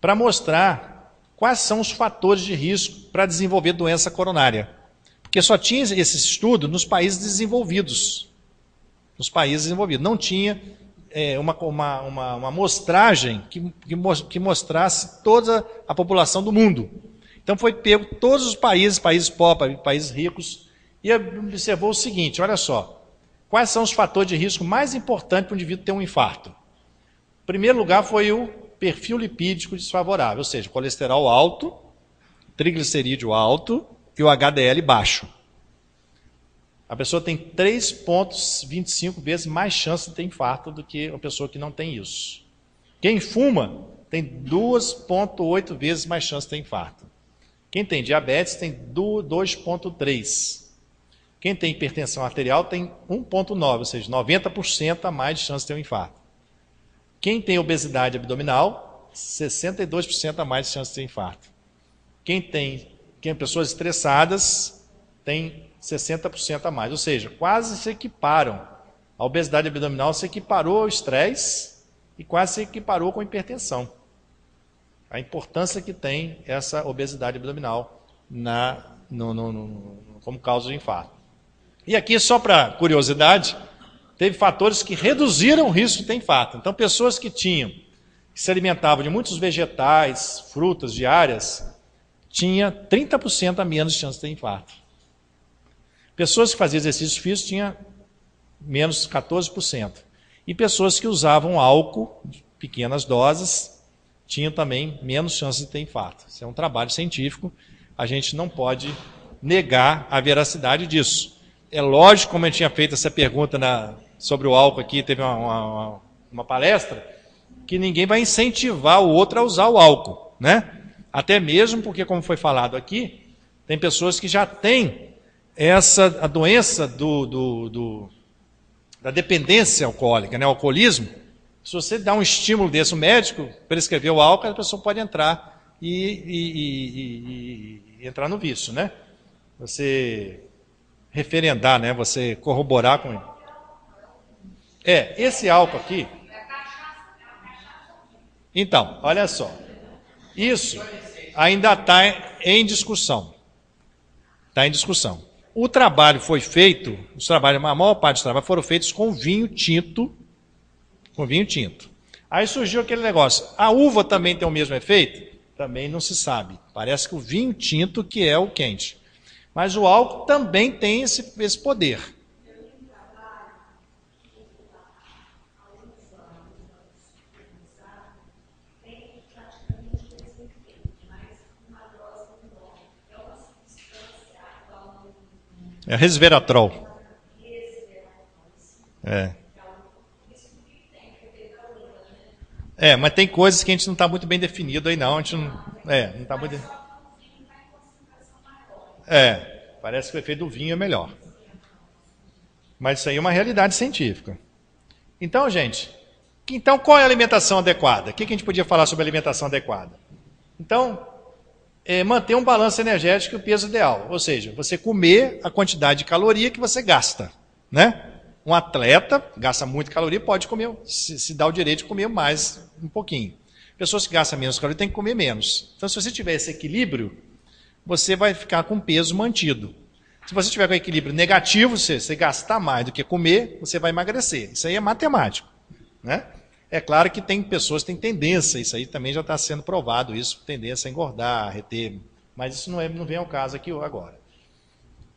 para mostrar quais são os fatores de risco para desenvolver doença coronária. Porque só tinha esse estudo nos países desenvolvidos. Nos países desenvolvidos. Não tinha uma amostragem que mostrasse toda a população do mundo. Então foi pego todos os países pobres, países ricos, e observou o seguinte, olha só, quais são os fatores de risco mais importantes para o indivíduo ter um infarto? Em primeiro lugar foi o perfil lipídico desfavorável, ou seja, colesterol alto triglicerídeo alto e o HDL baixo. A pessoa tem 3,25 vezes mais chance de ter infarto do que a pessoa que não tem isso. Quem fuma tem 2,8 vezes mais chance de ter infarto. Quem tem diabetes tem 2,3. Quem tem hipertensão arterial tem 1,9, ou seja, 90% a mais de chance de ter um infarto. Quem tem obesidade abdominal, 62% a mais de chance de ter infarto. Quem pessoas estressadas tem 60% a mais, ou seja, quase se equiparam. A obesidade abdominal se equiparou ao estresse e quase se equiparou com a hipertensão. A importância que tem essa obesidade abdominal como causa de infarto. E aqui, só para curiosidade, teve fatores que reduziram o risco de ter infarto. Então, pessoas que se alimentavam de muitos vegetais, frutas diárias, tinha 30% a menos de chance de ter infarto. Pessoas que faziam exercício físico tinham menos 14%. E pessoas que usavam álcool, pequenas doses, tinham também menos chance de ter infarto. Isso é um trabalho científico, a gente não pode negar a veracidade disso. É lógico, como eu tinha feito essa pergunta sobre o álcool aqui, teve uma palestra, que ninguém vai incentivar o outro a usar o álcool, né? Até mesmo porque, como foi falado aqui, tem pessoas que já têm a doença da dependência alcoólica, né? O alcoolismo. Se você dá um estímulo desse, o médico prescrever o álcool, a pessoa pode entrar e entrar no vício, né? Você referendar, né? Você corroborar com ele. Esse álcool aqui. Então, olha só. Isso ainda está em discussão. Está em discussão. O trabalho foi feito, a maior parte dos trabalhos foram feitos com vinho tinto. Com vinho tinto. Aí surgiu aquele negócio. A uva também tem o mesmo efeito? Também não se sabe. Parece que o vinho tinto que é o quente. Mas o álcool também tem esse poder. É resveratrol. Mas tem coisas que a gente não está muito bem definido aí, não. A gente não está muito. Parece que o efeito do vinho é melhor. Mas isso aí é uma realidade científica. Então, gente, qual é a alimentação adequada? O que a gente podia falar sobre alimentação adequada? Então, manter um balanço energético e o peso ideal. Ou seja, você comer a quantidade de caloria que você gasta, né? Um atleta gasta muita caloria, pode comer, se dá o direito de comer mais um pouquinho. Pessoas que gastam menos caloria têm que comer menos. Então, se você tiver esse equilíbrio, você vai ficar com peso mantido. Se você tiver com equilíbrio negativo, se você gastar mais do que comer, você vai emagrecer. Isso aí é matemático, né? É claro que tem pessoas que têm tendência, isso aí também já está sendo provado, isso, tendência a engordar, a reter, mas isso não vem ao caso aqui agora.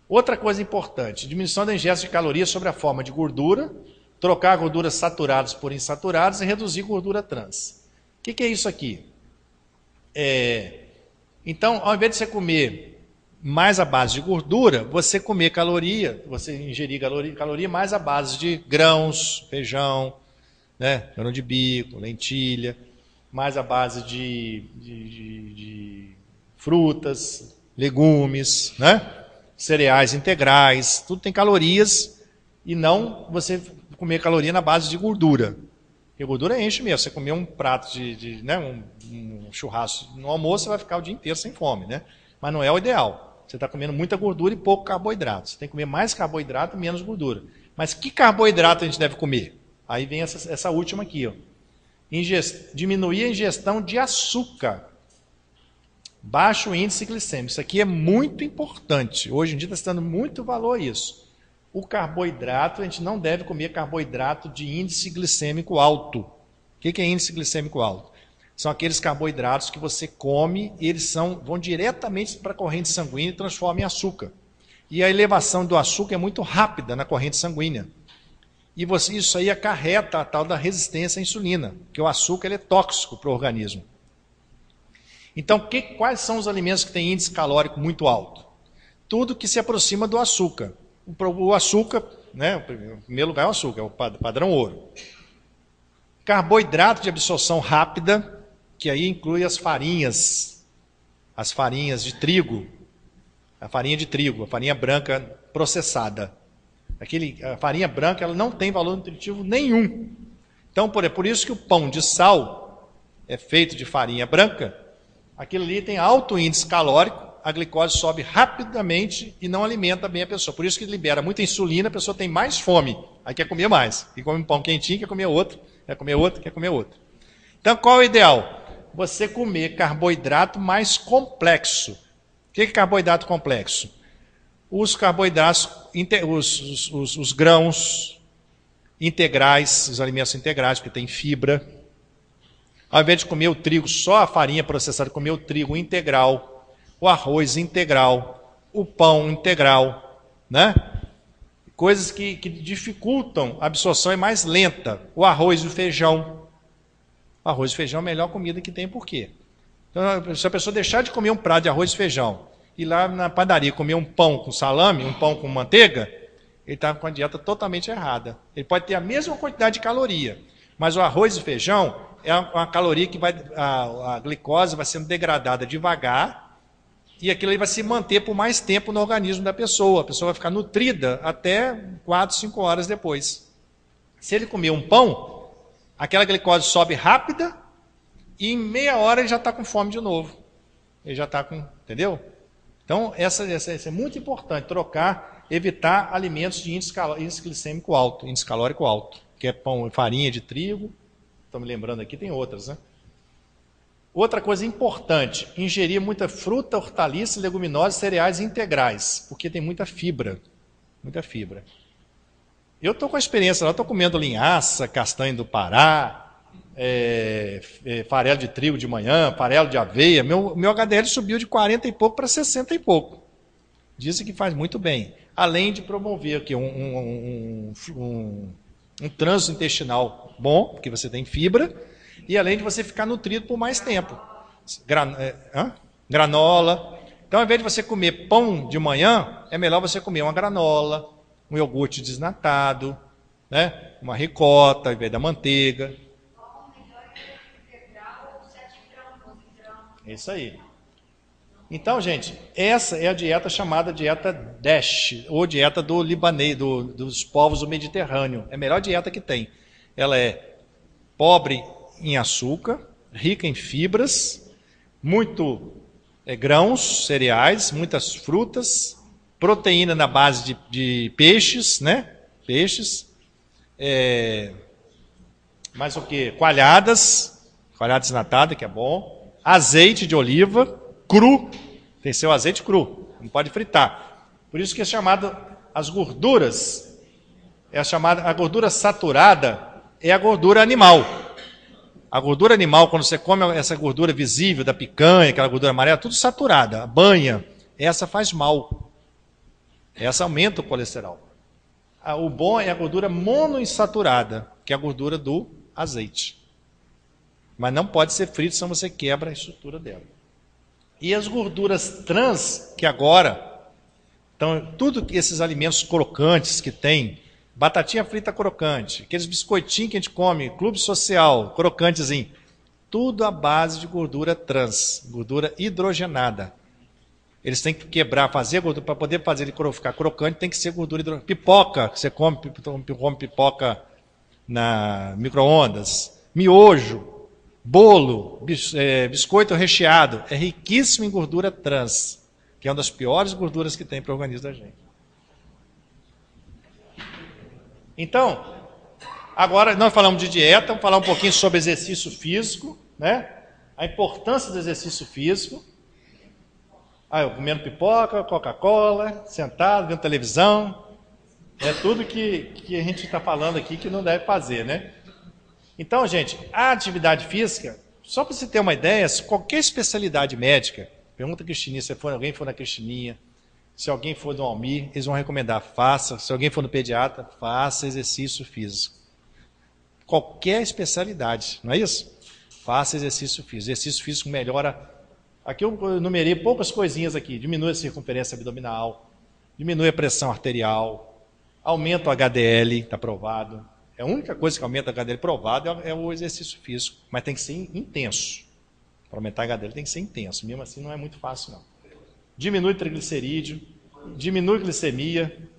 Outra coisa importante, diminuição da ingesta de calorias sobre a forma de gordura, trocar gorduras saturadas por insaturadas e reduzir gordura trans. O que é isso aqui? Então, ao invés de você comer mais à base de gordura, você ingerir caloria mais à base de grãos, feijão, né, grão de bico, lentilha, mais à base de frutas, legumes, né, cereais integrais, tudo tem calorias, e não você comer caloria na base de gordura. Porque gordura enche mesmo. Você comer um prato um churrasco no almoço, você vai ficar o dia inteiro sem fome, né? Mas não é o ideal. Você está comendo muita gordura e pouco carboidrato. Você tem que comer mais carboidrato e menos gordura. Mas que carboidrato a gente deve comer? Aí vem essa última aqui, ó. Diminuir a ingestão de açúcar. Baixo índice glicêmico. Isso aqui é muito importante. Hoje em dia está se dando muito valor a isso. O carboidrato, a gente não deve comer carboidrato de índice glicêmico alto. O que é índice glicêmico alto? São aqueles carboidratos que você come e eles vão diretamente para a corrente sanguínea e transformam em açúcar. E a elevação do açúcar é muito rápida na corrente sanguínea. E isso aí acarreta a tal da resistência à insulina, porque o açúcar ele é tóxico para o organismo. Então, quais são os alimentos que têm índice calórico muito alto? Tudo que se aproxima do açúcar. O açúcar, né, em primeiro lugar é o açúcar, é o padrão ouro. Carboidrato de absorção rápida, que aí inclui as farinhas de trigo, a farinha branca processada. A farinha branca ela não tem valor nutritivo nenhum. Então, por isso que o pão de sal é feito de farinha branca, aquilo ali tem alto índice calórico, a glicose sobe rapidamente e não alimenta bem a pessoa. Por isso que libera muita insulina, a pessoa tem mais fome, aí quer comer mais. E come um pão quentinho, quer comer outro, quer comer outro, quer comer outro. Então, qual é o ideal? Você comer carboidrato mais complexo. O que é carboidrato complexo? Os carboidratos, os grãos integrais, os alimentos integrais, porque tem fibra. Ao invés de comer o trigo, só a farinha processada, comer o trigo integral, o arroz integral, o pão integral, né? Coisas que dificultam a absorção, é mais lenta. O arroz e o feijão. O arroz e feijão é a melhor comida que tem, por quê? Então, se a pessoa deixar de comer um prato de arroz e feijão, ir lá na padaria comer um pão com salame, um pão com manteiga, ele está com a dieta totalmente errada. Ele pode ter a mesma quantidade de caloria, mas o arroz e feijão é uma caloria que a glicose vai sendo degradada devagar e aquilo aí vai se manter por mais tempo no organismo da pessoa. A pessoa vai ficar nutrida até 4, 5 horas depois. Se ele comer um pão, aquela glicose sobe rápida e em meia hora ele já está com fome de novo. Ele já está com... Entendeu? Então, essa é muito importante, evitar alimentos de índice glicêmico alto, índice calórico alto, que é pão e farinha de trigo. Estou me lembrando aqui, tem outras, né? Outra coisa importante, ingerir muita fruta, hortaliça, leguminosas, cereais integrais, porque tem muita fibra. Muita fibra. Eu estou com a experiência lá, estou comendo linhaça, castanha do Pará, farelo de trigo de manhã, farelo de aveia. Meu HDL subiu de 40 e pouco para 60 e pouco. Dizem que faz muito bem. Além de promover aqui um trânsito intestinal bom, porque você tem fibra, e além de você ficar nutrido por mais tempo. Granola. Então, ao invés de você comer pão de manhã, é melhor você comer uma granola, um iogurte desnatado, né? Uma ricota, ao invés da manteiga. É isso aí. Então, gente, essa é a dieta chamada dieta DASH, ou dieta do libanês, dos povos do Mediterrâneo. É a melhor dieta que tem. Ela é pobre em açúcar, rica em fibras, muito grãos, cereais, muitas frutas, proteína na base de peixes, né? Peixes. Mais o que? Coalhada desnatada, que é bom. Azeite de oliva, cru. Tem que ser o azeite cru, não pode fritar. Por isso que é chamado as gorduras. A gordura saturada é a gordura animal. A gordura animal, quando você come essa gordura visível da picanha, aquela gordura amarela, tudo saturada, a banha, essa faz mal. Essa aumenta o colesterol. O bom é a gordura monoinsaturada, que é a gordura do azeite. Mas não pode ser frito, senão você quebra a estrutura dela. E as gorduras trans, que agora, então, tudo que esses alimentos crocantes que tem, batatinha frita crocante, aqueles biscoitinhos que a gente come, clube social, crocantezinho, tudo à base de gordura trans, gordura hidrogenada. Eles têm que quebrar, fazer gordura, para poder fazer ele ficar crocante, tem que ser gordura hidrogenada. Pipoca, que você come pipoca na micro-ondas, miojo, bolo, biscoito recheado, é riquíssimo em gordura trans, que é uma das piores gorduras que tem para o organismo da gente. Então, agora nós falamos de dieta, vamos falar um pouquinho sobre exercício físico, né? A importância do exercício físico. Eu comendo pipoca, Coca-Cola, sentado, vendo televisão. É tudo que a gente está falando aqui que não deve fazer, né? Então, gente, a atividade física, só para você ter uma ideia, qualquer especialidade médica, pergunta a Cristininha, se alguém for na Cristininha, se alguém for no Almir, eles vão recomendar, faça. Se alguém for no pediatra, faça exercício físico. Qualquer especialidade, não é isso? Faça exercício físico. Exercício físico melhora Aqui eu numerei poucas coisinhas aqui. Diminui a circunferência abdominal, diminui a pressão arterial, aumenta o HDL, está provado. A única coisa que aumenta o HDL provado é o exercício físico, mas tem que ser intenso. Para aumentar o HDL tem que ser intenso, mesmo assim não é muito fácil não. Diminui o triglicerídeo, diminui a glicemia.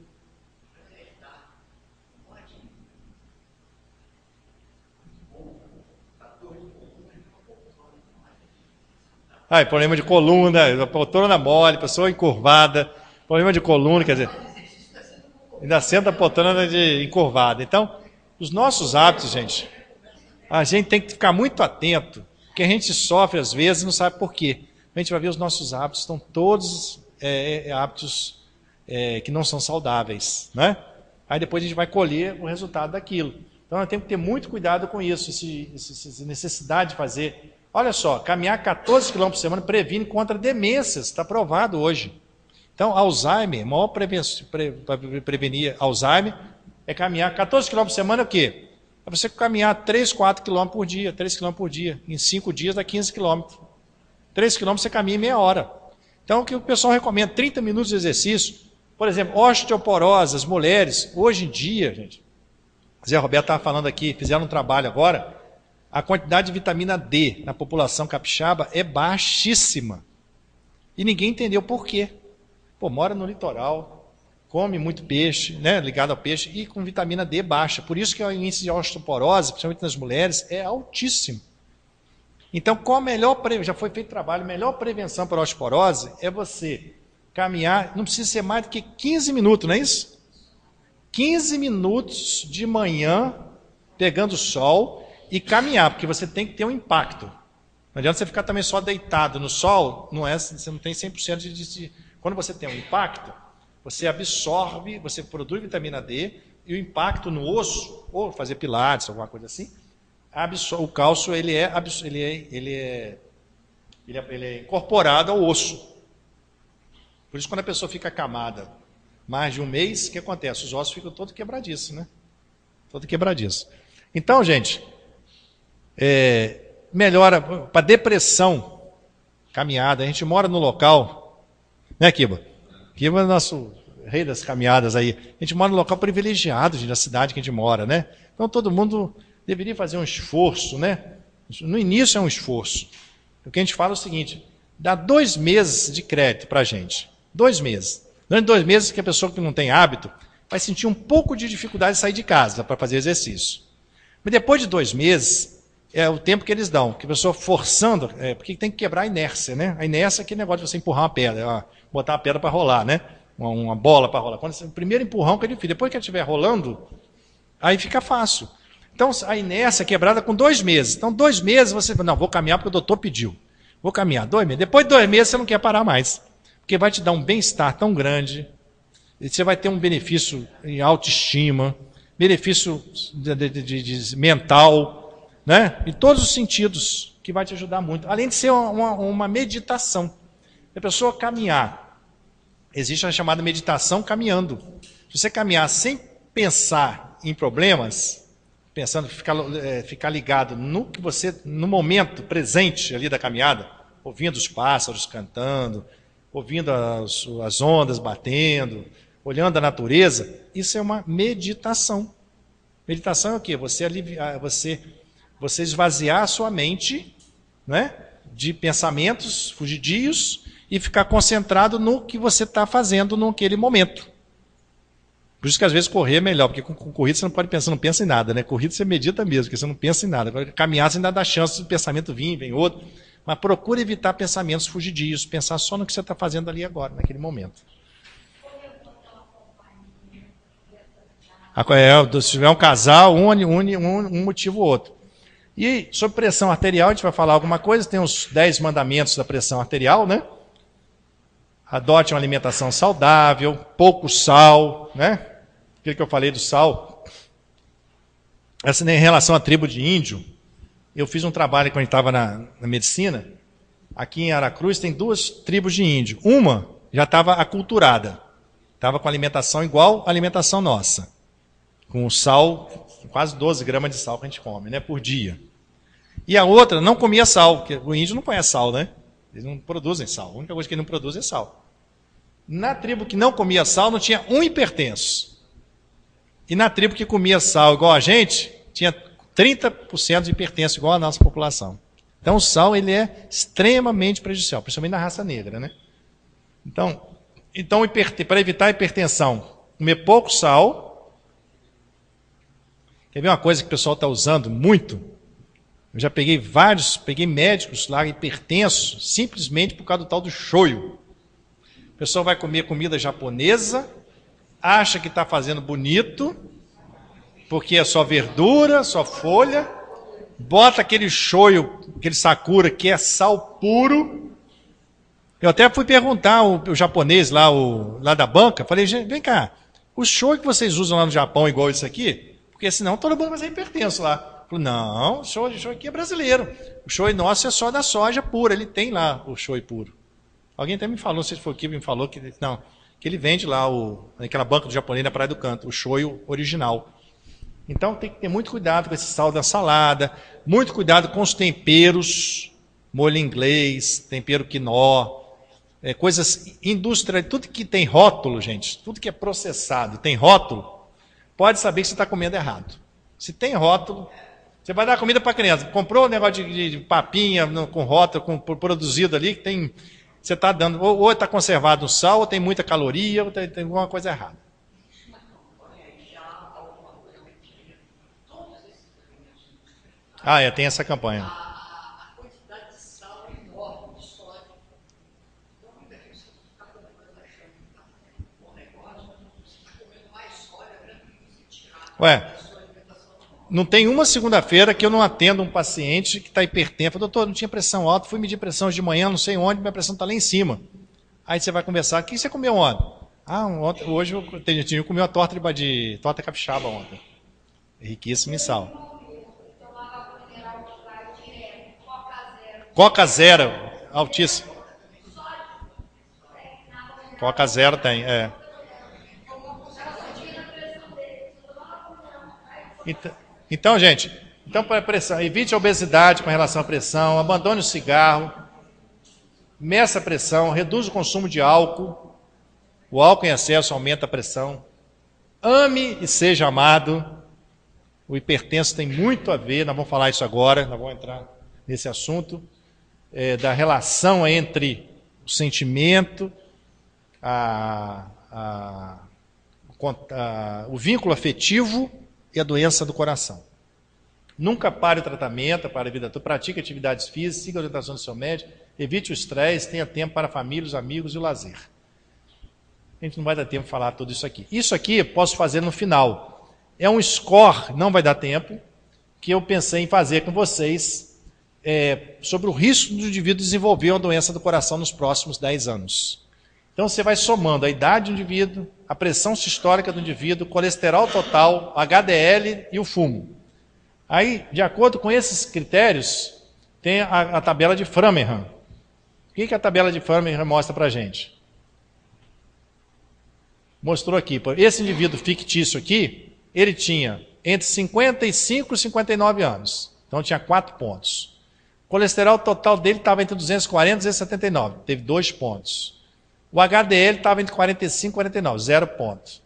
Problema de coluna, poltrona mole, pessoa encurvada, problema de coluna, quer dizer, ainda senta a poltrona encurvada. Então, os nossos hábitos, gente, a gente tem que ficar muito atento, porque a gente sofre às vezes e não sabe por quê. A gente vai ver os nossos hábitos, estão todos hábitos que não são saudáveis, né? Aí depois a gente vai colher o resultado daquilo. Então, nós temos que ter muito cuidado com isso, essa necessidade de fazer. Olha só, caminhar 14 km por semana previne contra demências, está provado hoje. Então, Alzheimer, a maior prevenção para prevenir Alzheimer é caminhar 14 km por semana, o quê? É você caminhar 3, 4 km por dia, 3 km por dia. Em 5 dias dá 15 km. 3 km você caminha em meia hora. Então, o que o pessoal recomenda? 30 minutos de exercício. Por exemplo, osteoporose, as mulheres, hoje em dia, gente, Zé Roberto estava falando aqui, fizeram um trabalho agora, a quantidade de vitamina D na população capixaba é baixíssima. E ninguém entendeu por quê. Mora no litoral, come muito peixe, né, ligado ao peixe, e com vitamina D baixa. Por isso que o índice de osteoporose, principalmente nas mulheres, é altíssimo. Então, já foi feito trabalho, a melhor prevenção para a osteoporose é você caminhar, não precisa ser mais do que 15 minutos, não é isso? 15 minutos de manhã, pegando o sol, e caminhar, porque você tem que ter um impacto. Não adianta você ficar também só deitado no sol, você não tem 100% de... Quando você tem um impacto, você absorve, você produz vitamina D, e o impacto no osso, ou fazer pilates, alguma coisa assim, o cálcio ele é incorporado ao osso. Por isso, quando a pessoa fica acamada mais de um mês, o que acontece? Os ossos ficam todos quebradiços, né? Todo quebradiço. Então, gente, melhora para depressão, caminhada. A gente mora no local, né, Kiba? Kiba é o nosso rei das caminhadas aí. A gente mora no local privilegiado da cidade que a gente mora, né? Então todo mundo deveria fazer um esforço, né? No início é um esforço. O que a gente fala é o seguinte: dá 2 meses de crédito para a gente. 2 meses. Durante 2 meses que a pessoa que não tem hábito vai sentir um pouco de dificuldade de sair de casa para fazer exercício. Mas depois de 2 meses, é o tempo que eles dão, que a pessoa forçando, porque tem que quebrar a inércia, né? A inércia é aquele negócio de você empurrar uma pedra, botar uma pedra para rolar, né? Uma bola para rolar. O primeiro empurrão que ele fica, depois que ele estiver rolando, aí fica fácil. Então, a inércia é quebrada com 2 meses. Então, 2 meses você fala, não, vou caminhar porque o doutor pediu. Vou caminhar 2 meses. Depois de 2 meses você não quer parar mais. Porque vai te dar um bem-estar tão grande, e você vai ter um benefício em autoestima, benefício de mental, né? Em todos os sentidos, que vai te ajudar muito. Além de ser uma meditação. A pessoa caminhar, existe a chamada meditação caminhando. Se você caminhar sem pensar em problemas, pensando, ficar ligado no momento presente ali da caminhada, ouvindo os pássaros cantando, ouvindo as ondas batendo, olhando a natureza, isso é uma meditação. Meditação é o quê? Você esvaziar a sua mente, né, de pensamentos fugidios e ficar concentrado no que você está fazendo naquele momento. Por isso que às vezes correr é melhor, porque com corrida você não pode pensar, não pensa em nada, né? Corrida você medita mesmo, porque você não pensa em nada. Agora, caminhar você ainda dá chance do pensamento vir, vem outro. Mas procure evitar pensamentos fugidios, pensar só no que você está fazendo ali agora, naquele momento. Se tiver um casal, um motivo ou outro. E sobre pressão arterial, a gente vai falar alguma coisa, tem os 10 mandamentos da pressão arterial, né? Adote uma alimentação saudável, pouco sal, né? Aquilo que eu falei do sal. Essa em relação à tribo de índio, eu fiz um trabalho quando a gente estava na medicina. Aqui em Aracruz tem 2 tribos de índio. Uma já estava aculturada, estava com alimentação igual à alimentação nossa, com sal, quase 12 gramas de sal que a gente come, né, por dia. E a outra não comia sal, porque o índio não conhece sal, né? Eles não produzem sal. A única coisa que eles não produzem é sal. Na tribo que não comia sal, não tinha um hipertenso. E na tribo que comia sal igual a gente, tinha 30% de hipertenso igual a nossa população. Então o sal ele é extremamente prejudicial, principalmente na raça negra, né? Então para evitar a hipertensão, comer pouco sal. Quer ver uma coisa que o pessoal está usando muito? Eu já peguei médicos lá hipertensos, simplesmente por causa do tal do shoyu. O pessoal vai comer comida japonesa, acha que está fazendo bonito, porque é só verdura, só folha, bota aquele shoyu, aquele sakura, que é sal puro. Eu até fui perguntar o japonês lá da banca, falei, gente, vem cá, o shoyu que vocês usam lá no Japão é igual isso aqui? Porque senão todo mundo vai ser hipertenso lá. Falei, não, o shoyu aqui é brasileiro. O shoyu nosso é só da soja pura, ele tem lá o shoyu puro. Alguém até me falou, não sei se foi o que me falou, que ele vende lá, naquela banca do japonês na Praia do Canto, o shoyu original. Então tem que ter muito cuidado com esse sal da salada, muito cuidado com os temperos, molho inglês, tempero quinó, coisas industriais, tudo que tem rótulo, gente, tudo que é processado tem rótulo, pode saber que você está comendo errado. Se tem rótulo, você vai dar comida para a criança. Comprou um negócio de papinha com rótulo, produzido ali, que tem, você está dando, ou está conservado no sal, ou tem muita caloria, ou tem alguma coisa errada. Tem essa campanha. A quantidade de sal é enorme, de sódio. Então, muita gente está comendo achando que está fazendo um bom negócio, mas você está comendo mais sódio, não tem uma segunda-feira que eu não atendo um paciente que está hipertenso. Doutor, não tinha pressão alta, fui medir pressão hoje de manhã, não sei onde, minha pressão está lá em cima. Aí você vai conversar, o que você comeu ontem? Hoje eu comi uma torta capixaba ontem. Riquíssima em sal. Coca zero, altíssimo. Coca zero tem, Então, gente, para pressão, evite a obesidade com relação à pressão, abandone o cigarro, meça a pressão, reduz o consumo de álcool. O álcool em excesso aumenta a pressão. Ame e seja amado. O hipertenso tem muito a ver, nós vamos falar isso agora, nós vamos entrar nesse assunto, da relação entre o sentimento, o vínculo afetivo e a doença do coração. Nunca pare o tratamento, para a vida toda, pratique atividades físicas, siga a orientação do seu médico, evite o estresse, tenha tempo para a família, os amigos e o lazer. A gente não vai dar tempo de falar tudo isso aqui. Isso aqui eu posso fazer no final. É um score, não vai dar tempo, que eu pensei em fazer com vocês sobre o risco do indivíduo desenvolver uma doença do coração nos próximos 10 anos. Então você vai somando a idade do indivíduo, a pressão sistólica do indivíduo, o colesterol total, HDL e o fumo. Aí, de acordo com esses critérios, tem a tabela de Framingham. O que a tabela de Framingham mostra para a gente? Mostrou aqui, esse indivíduo fictício aqui, ele tinha entre 55 e 59 anos. Então tinha 4 pontos. O colesterol total dele estava entre 240 e 279, teve 2 pontos. O HDL estava entre 45 e 49, 0 ponto.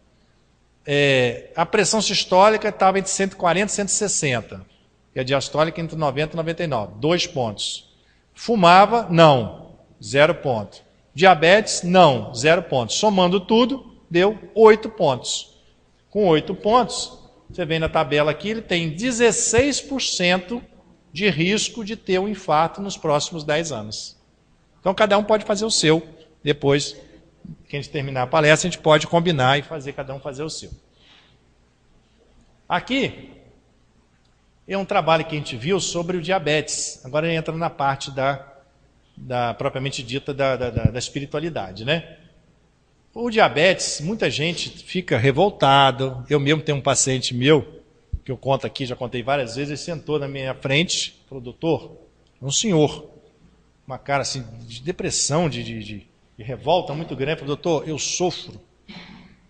A pressão sistólica estava entre 140 e 160. E a diastólica entre 90 e 99, 2 pontos. Fumava? Não, 0 ponto. Diabetes? Não, 0 pontos. Somando tudo, deu 8 pontos. Com 8 pontos, você vem na tabela aqui, ele tem 16% de risco de ter um infarto nos próximos 10 anos. Então, cada um pode fazer o seu. Depois que a gente terminar a palestra, a gente pode combinar e cada um fazer o seu. Aqui é um trabalho que a gente viu sobre o diabetes. Agora entra na parte propriamente dita da espiritualidade, né? O diabetes, muita gente fica revoltado. Eu mesmo tenho um paciente meu, que eu conto aqui, já contei várias vezes, ele sentou na minha frente, falou, doutor, um senhor, uma cara assim de depressão, de revolta muito grande, falou, doutor, eu sofro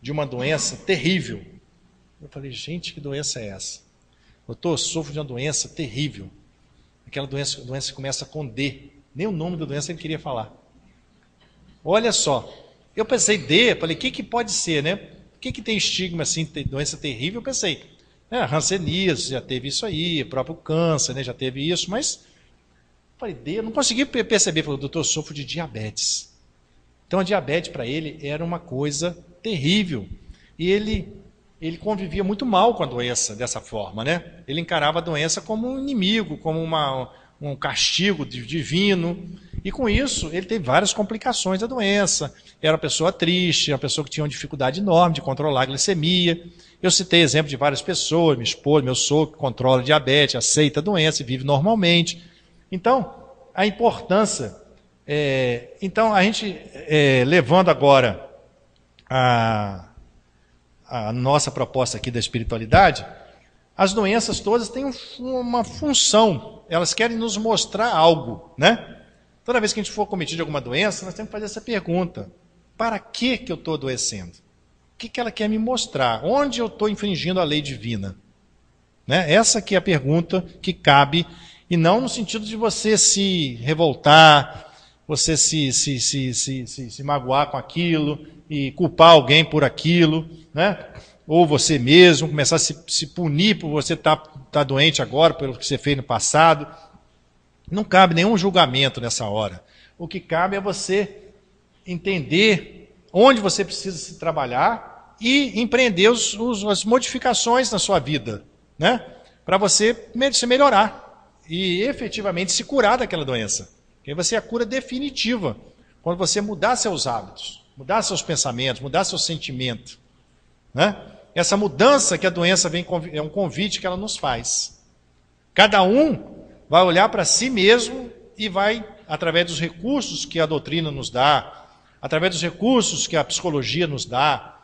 de uma doença terrível. Eu falei, gente, que doença é essa? Doutor, eu sofro de uma doença terrível. Aquela doença começa com D. Nem o nome da doença ele queria falar. Olha só. Eu pensei, falei, o que pode ser, né? O que tem estigma assim, doença terrível? Eu pensei, hanseníase, já teve isso aí, próprio câncer, né? Já teve isso, mas falei, eu não consegui perceber. Falei, doutor, eu sofro de diabetes. Então a diabetes para ele era uma coisa terrível. E ele convivia muito mal com a doença dessa forma, né? Ele encarava a doença como um inimigo, como um castigo divino. E com isso, ele teve várias complicações da doença. Era uma pessoa triste, uma pessoa que tinha uma dificuldade enorme de controlar a glicemia. Eu citei exemplo de várias pessoas, minha esposa, meu sogro, que controla a diabetes, aceita a doença e vive normalmente. Então, a importância... então, a gente, levando agora a nossa proposta aqui da espiritualidade, as doenças todas têm uma função, elas querem nos mostrar algo, né? Toda vez que a gente for cometido de alguma doença, nós temos que fazer essa pergunta: para que eu estou adoecendo? O que ela quer me mostrar? Onde eu estou infringindo a lei divina? Né? Essa que é a pergunta que cabe, e não no sentido de você se revoltar, você se magoar com aquilo e culpar alguém por aquilo, né? Ou você mesmo começar a se punir por você estar doente agora, pelo que você fez no passado. Não cabe nenhum julgamento nessa hora. O que cabe é você entender onde você precisa se trabalhar e empreender as modificações na sua vida, né? Para você se melhorar e efetivamente se curar daquela doença. Porque vai ser a cura definitiva quando você mudar seus hábitos, mudar seus pensamentos, mudar seu sentimento, né? Essa mudança que a doença vem é um convite que ela nos faz. Cada um vai olhar para si mesmo e vai, através dos recursos que a doutrina nos dá, através dos recursos que a psicologia nos dá,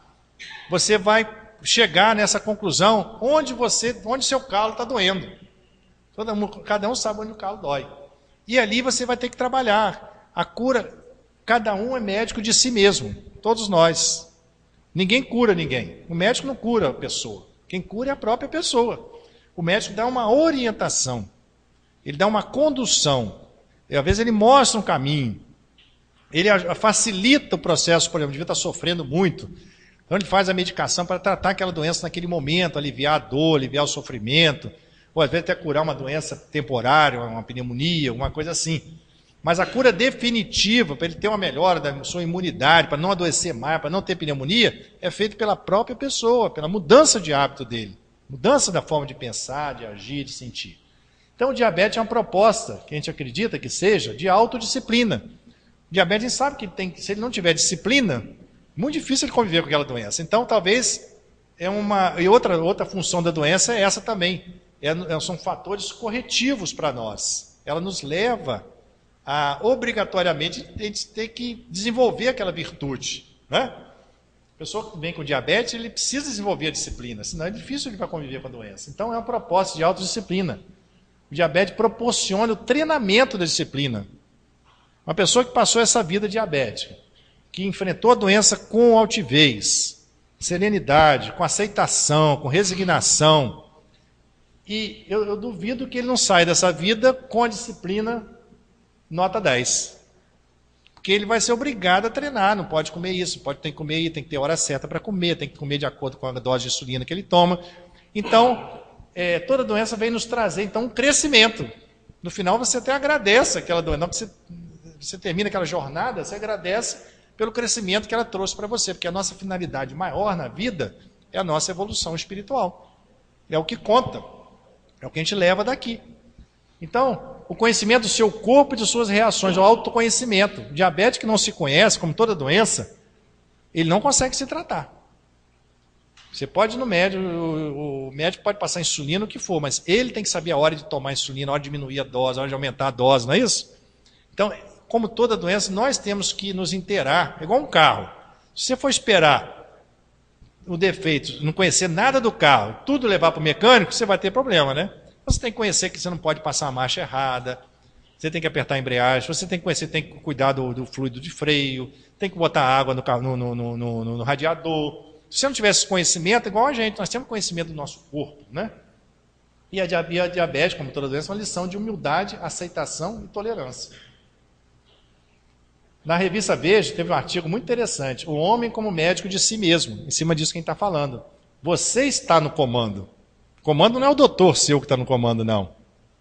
você vai chegar nessa conclusão onde seu calo está doendo. Cada um sabe onde o calo dói. E ali você vai ter que trabalhar. A cura, cada um é médico de si mesmo, todos nós. Ninguém cura ninguém. O médico não cura a pessoa. Quem cura é a própria pessoa. O médico dá uma orientação. Ele dá uma condução. E, às vezes ele mostra um caminho. Ele facilita o processo, por exemplo, devia estar sofrendo muito. Então ele faz a medicação para tratar aquela doença naquele momento, aliviar a dor, aliviar o sofrimento. Ou às vezes até curar uma doença temporária, uma pneumonia, alguma coisa assim. Mas a cura definitiva, para ele ter uma melhora da sua imunidade, para não adoecer mais, para não ter pneumonia, é feita pela própria pessoa, pela mudança de hábito dele. Mudança da forma de pensar, de agir, de sentir. Então o diabetes é uma proposta, que a gente acredita que seja, de autodisciplina. O diabetes, a gente sabe que se ele não tiver disciplina, muito difícil ele conviver com aquela doença. Então talvez, e outra função da doença é essa também. São fatores corretivos para nós. Ela nos leva obrigatoriamente a gente ter que desenvolver aquela virtude, né? A pessoa que vem com diabetes, ele precisa desenvolver a disciplina, senão é difícil ele vai conviver com a doença. Então é uma proposta de autodisciplina. O diabetes proporciona o treinamento da disciplina. Uma pessoa que passou essa vida diabética, que enfrentou a doença com altivez, serenidade, com aceitação, com resignação, e eu duvido que ele não saia dessa vida com a disciplina nota 10. Porque ele vai ser obrigado a treinar, não pode comer isso, tem que comer isso, tem que ter hora certa para comer, tem que comer de acordo com a dose de insulina que ele toma. Então, toda doença vem nos trazer então um crescimento. No final você até agradece aquela doença, não, você termina aquela jornada, você agradece pelo crescimento que ela trouxe para você, porque a nossa finalidade maior na vida é a nossa evolução espiritual. É o que conta, é o que a gente leva daqui. Então, o conhecimento do seu corpo e de suas reações, o autoconhecimento. O diabético que não se conhece, como toda doença, ele não consegue se tratar. Você pode ir no médico, o médico pode passar insulina, o que for, mas ele tem que saber a hora de tomar insulina, a hora de diminuir a dose, a hora de aumentar a dose, não é isso? Então, como toda doença, nós temos que nos inteirar, é igual um carro. Se você for esperar o defeito, não conhecer nada do carro, tudo levar para o mecânico, você vai ter problema, né? Você tem que conhecer que você não pode passar a marcha errada, você tem que apertar a embreagem, você tem que conhecer, tem que cuidar do fluido de freio, tem que botar água no radiador. Se você não tivesse conhecimento, igual a gente, nós temos conhecimento do nosso corpo, né? E a diabetes, como toda doença, é uma lição de humildade, aceitação e tolerância. Na revista Veja teve um artigo muito interessante, o homem como médico de si mesmo, em cima disso que a gente está falando. Você está no comando. O comando não é o doutor seu que está no comando, não.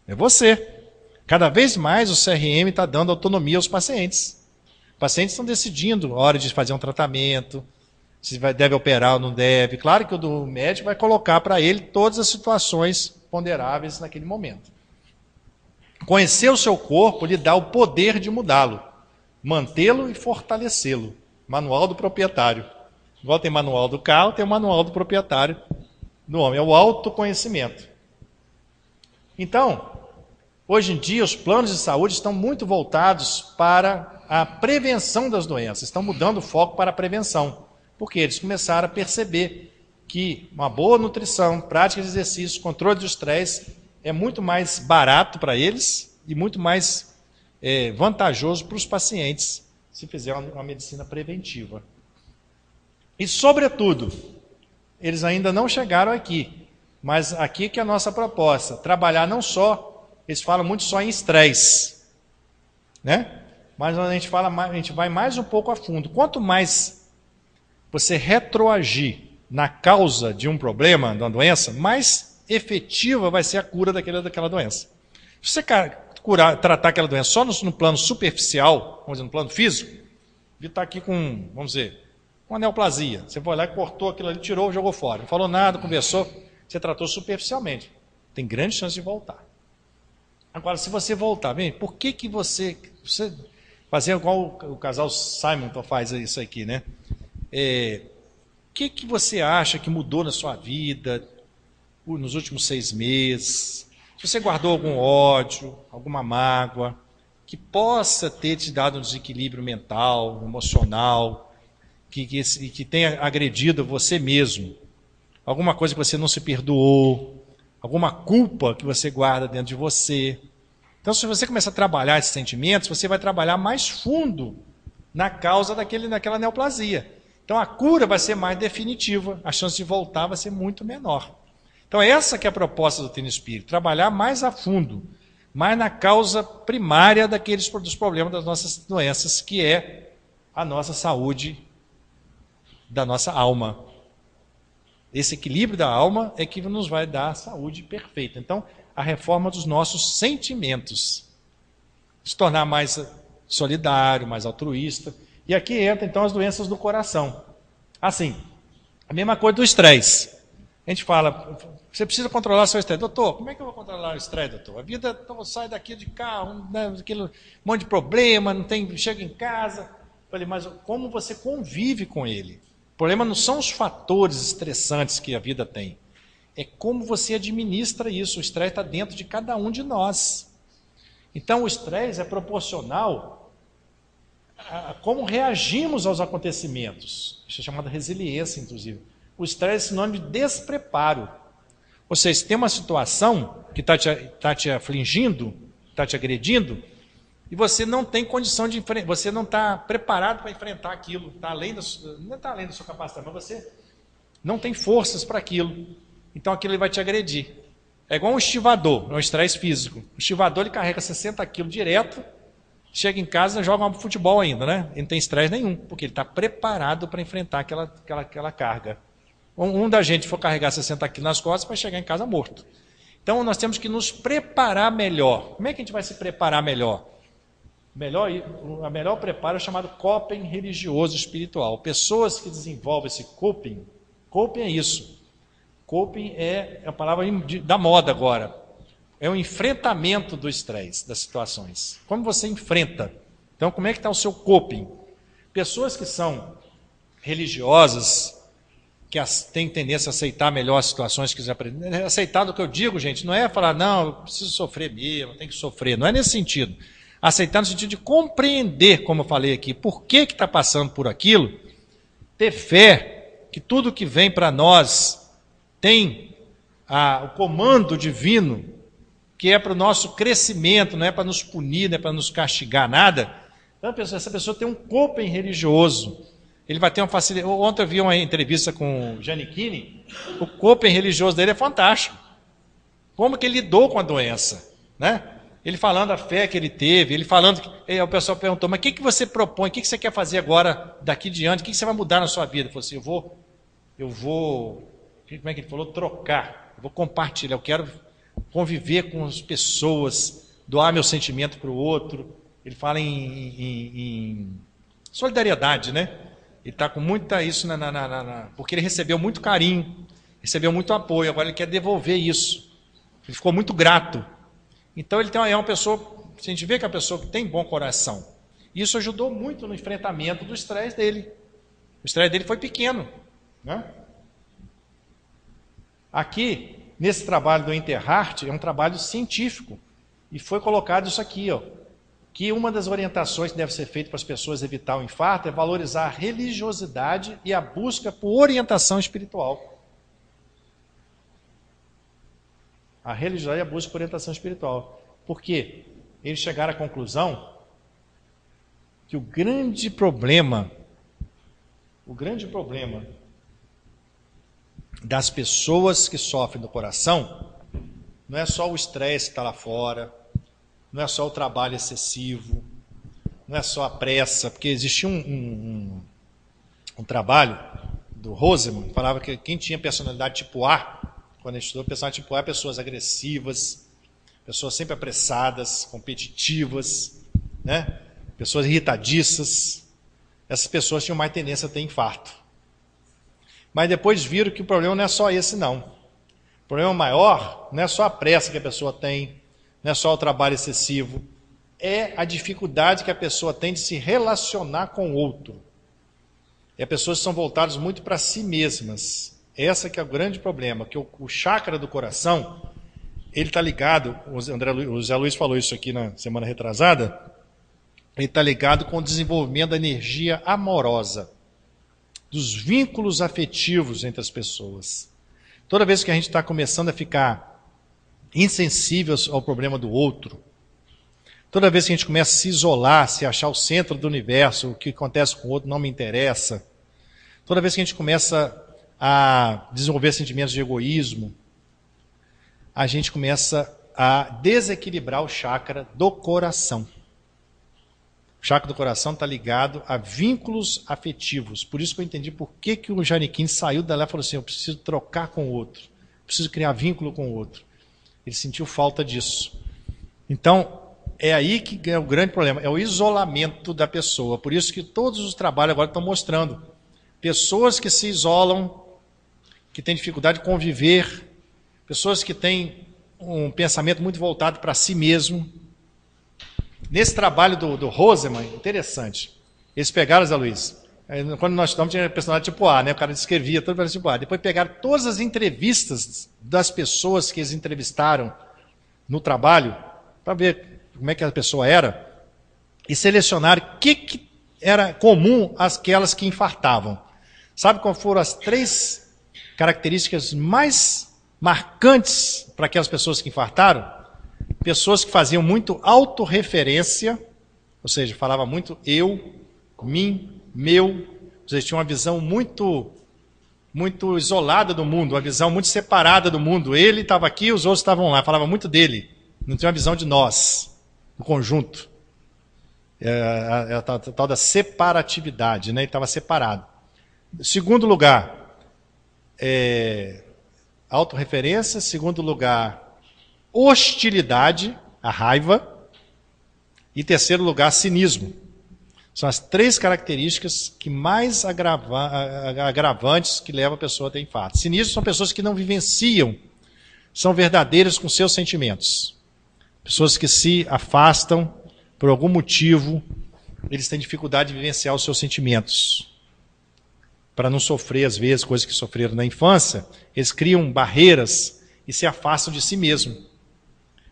É você. Cada vez mais o CRM está dando autonomia aos pacientes. Os pacientes estão decidindo a hora de fazer um tratamento, se deve operar ou não deve. Claro que o do médico vai colocar para ele todas as situações ponderáveis naquele momento. Conhecer o seu corpo lhe dá o poder de mudá-lo, mantê-lo e fortalecê-lo. Manual do proprietário. Igual tem manual do carro, tem o manual do proprietário do homem. É o autoconhecimento. Então, hoje em dia, os planos de saúde estão muito voltados para a prevenção das doenças. Estão mudando o foco para a prevenção. Porque eles começaram a perceber que uma boa nutrição, prática de exercício, controle do estresse é muito mais barato para eles e muito mais vantajoso para os pacientes se fizer uma medicina preventiva. E, sobretudo, eles ainda não chegaram aqui, mas aqui que é a nossa proposta, trabalhar não só, eles falam muito só em estresse, né? Mas a gente vai mais um pouco a fundo. Quanto mais você retroagir na causa de um problema, de uma doença, mais efetiva vai ser a cura daquela doença. Se você tratar aquela doença só no plano superficial, vamos dizer, no plano físico, ele está aqui com, vamos dizer, uma neoplasia. Você foi lá e cortou aquilo ali, tirou, jogou fora. Não falou nada, conversou, você tratou superficialmente. Tem grande chance de voltar. Agora, se você voltar, bem, por que você fazer igual o casal Simonton faz isso aqui, né? O que você acha que mudou na sua vida nos últimos 6 meses? Se você guardou algum ódio, alguma mágoa, que possa ter te dado um desequilíbrio mental, emocional, que tenha agredido você mesmo, alguma coisa que você não se perdoou, alguma culpa que você guarda dentro de você. Então, se você começar a trabalhar esses sentimentos, você vai trabalhar mais fundo na causa daquela neoplasia. Então, a cura vai ser mais definitiva, a chance de voltar vai ser muito menor. Então, essa que é a proposta do Treino Espírita, trabalhar mais a fundo, mais na causa primária dos problemas das nossas doenças, que é a nossa saúde da nossa alma. Esse equilíbrio da alma é que nos vai dar a saúde perfeita. Então, a reforma dos nossos sentimentos. Se tornar mais solidário, mais altruísta. E aqui entra, então, as doenças do coração. Assim, a mesma coisa do estresse. A gente fala, você precisa controlar seu estresse. Doutor, como é que eu vou controlar o estresse, doutor? A vida sai daqui de carro, né, aquele monte de problema, chega em casa. Eu falei, mas como você convive com ele? O problema não são os fatores estressantes que a vida tem. É como você administra isso. O estresse está dentro de cada um de nós. Então, o estresse é proporcional a como reagimos aos acontecimentos. Isso é chamado resiliência, inclusive. O estresse é sinônimo de despreparo. Ou seja, se tem uma situação que está te afligindo, está te agredindo, e você não tem condição de enfrentar, você não está preparado para enfrentar aquilo, não está além da sua capacidade, mas você não tem forças para aquilo. Então aquilo vai te agredir. É igual um estivador, é um estresse físico. O estivador ele carrega 60 quilos direto, chega em casa e joga um futebol ainda, né? Ele não tem estresse nenhum, porque ele está preparado para enfrentar aquela carga. Da gente for carregar 60 quilos nas costas, vai chegar em casa morto. Então nós temos que nos preparar melhor. Como é que a gente vai se preparar melhor? A melhor preparo é chamado coping religioso espiritual. Pessoas que desenvolvem esse coping é isso. Coping é a palavra da moda agora. É o enfrentamento do estresse, das situações. Como você enfrenta? Então, como é que está o seu coping? Pessoas que são religiosas, que têm tendência a aceitar melhor as situações que eles aprendem. Aceitar do que eu digo, gente, não é falar, não, eu preciso sofrer mesmo, tem que sofrer. Não é nesse sentido. Aceitar no sentido de compreender, como eu falei aqui, por que está passando por aquilo, ter fé que tudo que vem para nós tem o comando divino, que é para o nosso crescimento, não é para nos punir, não é para nos castigar, nada. Então, essa pessoa tem um coping religioso. Ele vai ter uma facilidade. Ontem eu vi uma entrevista com o Giannichini, o coping religioso dele é fantástico. Como que ele lidou com a doença, né? Ele falando a fé que ele teve, ele falando, o pessoal perguntou, mas o que você propõe, o que você quer fazer agora, daqui diante, o que você vai mudar na sua vida? Ele falou assim, eu vou, como é que ele falou? Trocar, eu vou compartilhar, eu quero conviver com as pessoas, doar meu sentimento para o outro. Ele fala em solidariedade, né? Ele está com muita isso, porque ele recebeu muito carinho, recebeu muito apoio, agora ele quer devolver isso. Ele ficou muito grato. Então ele é uma pessoa, a gente vê que é uma pessoa que tem bom coração. Isso ajudou muito no enfrentamento do estresse dele. O estresse dele foi pequeno, né? Aqui, nesse trabalho do Interheart, é um trabalho científico. E foi colocado isso aqui, ó, que uma das orientações que deve ser feita para as pessoas evitar o infarto é valorizar a religiosidade e a busca por orientação espiritual. A religiosidade e a busca por orientação espiritual. Por quê? Eles chegaram à conclusão que o grande problema das pessoas que sofrem do coração não é só o estresse que está lá fora, não é só o trabalho excessivo, não é só a pressa, porque existia um trabalho do Roseman que falava que quem tinha personalidade tipo A, quando a gente estudou, personalidade tipo A, pessoas agressivas, pessoas sempre apressadas, competitivas, né? Pessoas irritadiças. Essas pessoas tinham mais tendência a ter infarto. Mas depois viram que o problema não é só esse, não. O problema maior não é só a pressa que a pessoa tem, não é só o trabalho excessivo, é a dificuldade que a pessoa tem de se relacionar com o outro. E as pessoas são voltadas muito para si mesmas. Esse que é o grande problema, que o chakra do coração, ele está ligado, o Zé Luiz falou isso aqui na semana retrasada, ele está ligado com o desenvolvimento da energia amorosa, dos vínculos afetivos entre as pessoas. Toda vez que a gente está começando a ficar insensível ao problema do outro, toda vez que a gente começa a se isolar, se achar o centro do universo, o que acontece com o outro não me interessa, toda vez que a gente começa a desenvolver sentimentos de egoísmo, a gente começa a desequilibrar o chakra do coração. O chakra do coração está ligado a vínculos afetivos. Por isso que eu entendi por que o Janiquim saiu dali e falou assim, eu preciso trocar com o outro, preciso criar vínculo com o outro. Ele sentiu falta disso. Então, é aí que é o grande problema, é o isolamento da pessoa. Por isso que todos os trabalhos agora estão mostrando pessoas que se isolam, que têm dificuldade de conviver, pessoas que têm um pensamento muito voltado para si mesmo. Nesse trabalho do Roseman, interessante, eles pegaram, Zé Luiz, quando nós estudamos tinha personalidade tipo A, né? O cara descrevia todo personalidade tipo A. Depois pegaram todas as entrevistas das pessoas que eles entrevistaram no trabalho, para ver como é que a pessoa era, e selecionaram o que era comum àquelas que infartavam. Sabe quais foram as 3 características mais marcantes para aquelas pessoas que infartaram? Pessoas que faziam muito autorreferência, ou seja, falava muito eu, mim, meu, ou seja, tinha uma visão muito isolada do mundo, uma visão muito separada do mundo. Ele estava aqui, os outros estavam lá, falava muito dele, não tinha uma visão de nós, do conjunto. É a tal da separatividade, né? Ele estava separado. Segundo lugar, autorreferência. Segundo lugar, hostilidade, a raiva. E terceiro lugar, cinismo. São as 3 características que mais agravantes que levam a pessoa a ter infarto. Cinismo são pessoas que não vivenciam, são verdadeiras com seus sentimentos. Pessoas que se afastam por algum motivo, eles têm dificuldade de vivenciar os seus sentimentos. Para não sofrer, às vezes, coisas que sofreram na infância, eles criam barreiras e se afastam de si mesmo.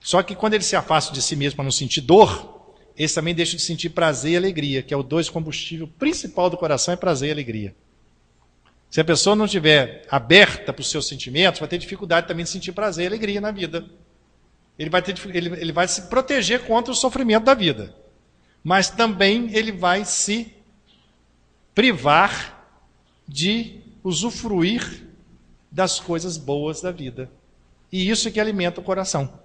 Só que quando eles se afastam de si mesmo para não sentir dor, eles também deixam de sentir prazer e alegria, que é o 2 combustível principal do coração, é prazer e alegria. Se a pessoa não estiver aberta para os seus sentimentos, vai ter dificuldade também de sentir prazer e alegria na vida. Ele vai se proteger contra o sofrimento da vida. Mas também ele vai se privar de usufruir das coisas boas da vida. E isso é que alimenta o coração.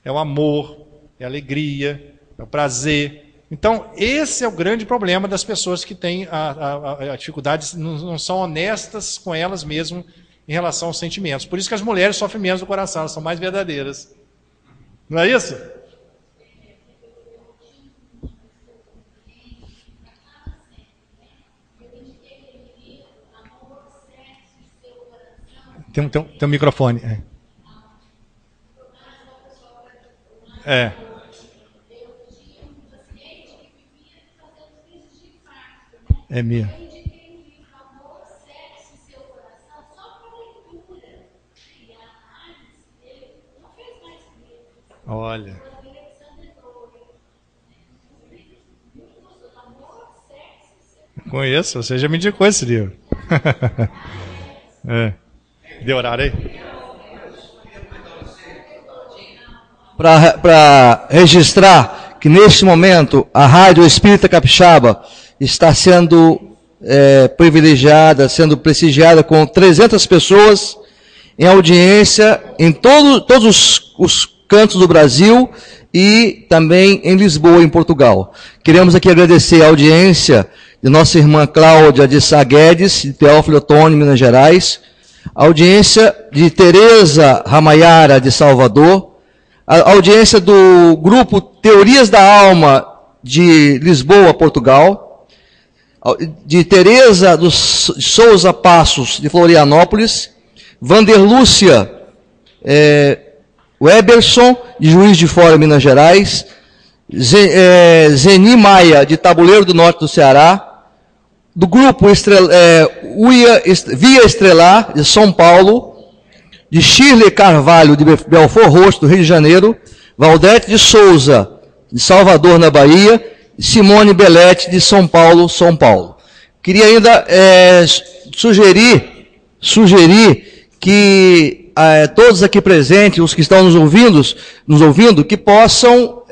É o amor, é a alegria, é o prazer. Então, esse é o grande problema das pessoas que têm a dificuldade, não são honestas com elas mesmas em relação aos sentimentos. Por isso que as mulheres sofrem menos do coração, elas são mais verdadeiras. Não é isso? Tem um microfone. É. É mesmo. Olha. Conheço, você já me indicou esse livro. É. Deu horário aí? Para registrar que neste momento a Rádio Espírita Capixaba está sendo privilegiada, sendo prestigiada com 300 pessoas em audiência em todos os cantos do Brasil e também em Lisboa, em Portugal. Queremos aqui agradecer a audiência de nossa irmã Cláudia de Sá Guedes, de Teófilo Otoni, Minas Gerais, a audiência de Tereza Ramayara, de Salvador, a audiência do grupo Teorias da Alma, de Lisboa, Portugal, de Tereza dos Souza Passos, de Florianópolis, Vanderlúcia Weberson, de Juiz de Fora, Minas Gerais, Zeni Maia, de Tabuleiro do Norte do Ceará, do grupo Via Estrelar, de São Paulo, de Shirley Carvalho, de Belfort Roxo, do Rio de Janeiro, Valdete de Souza, de Salvador, na Bahia, e Simone Belletti, de São Paulo, São Paulo. Queria ainda sugerir que todos aqui presentes, os que estão nos ouvindo, que possam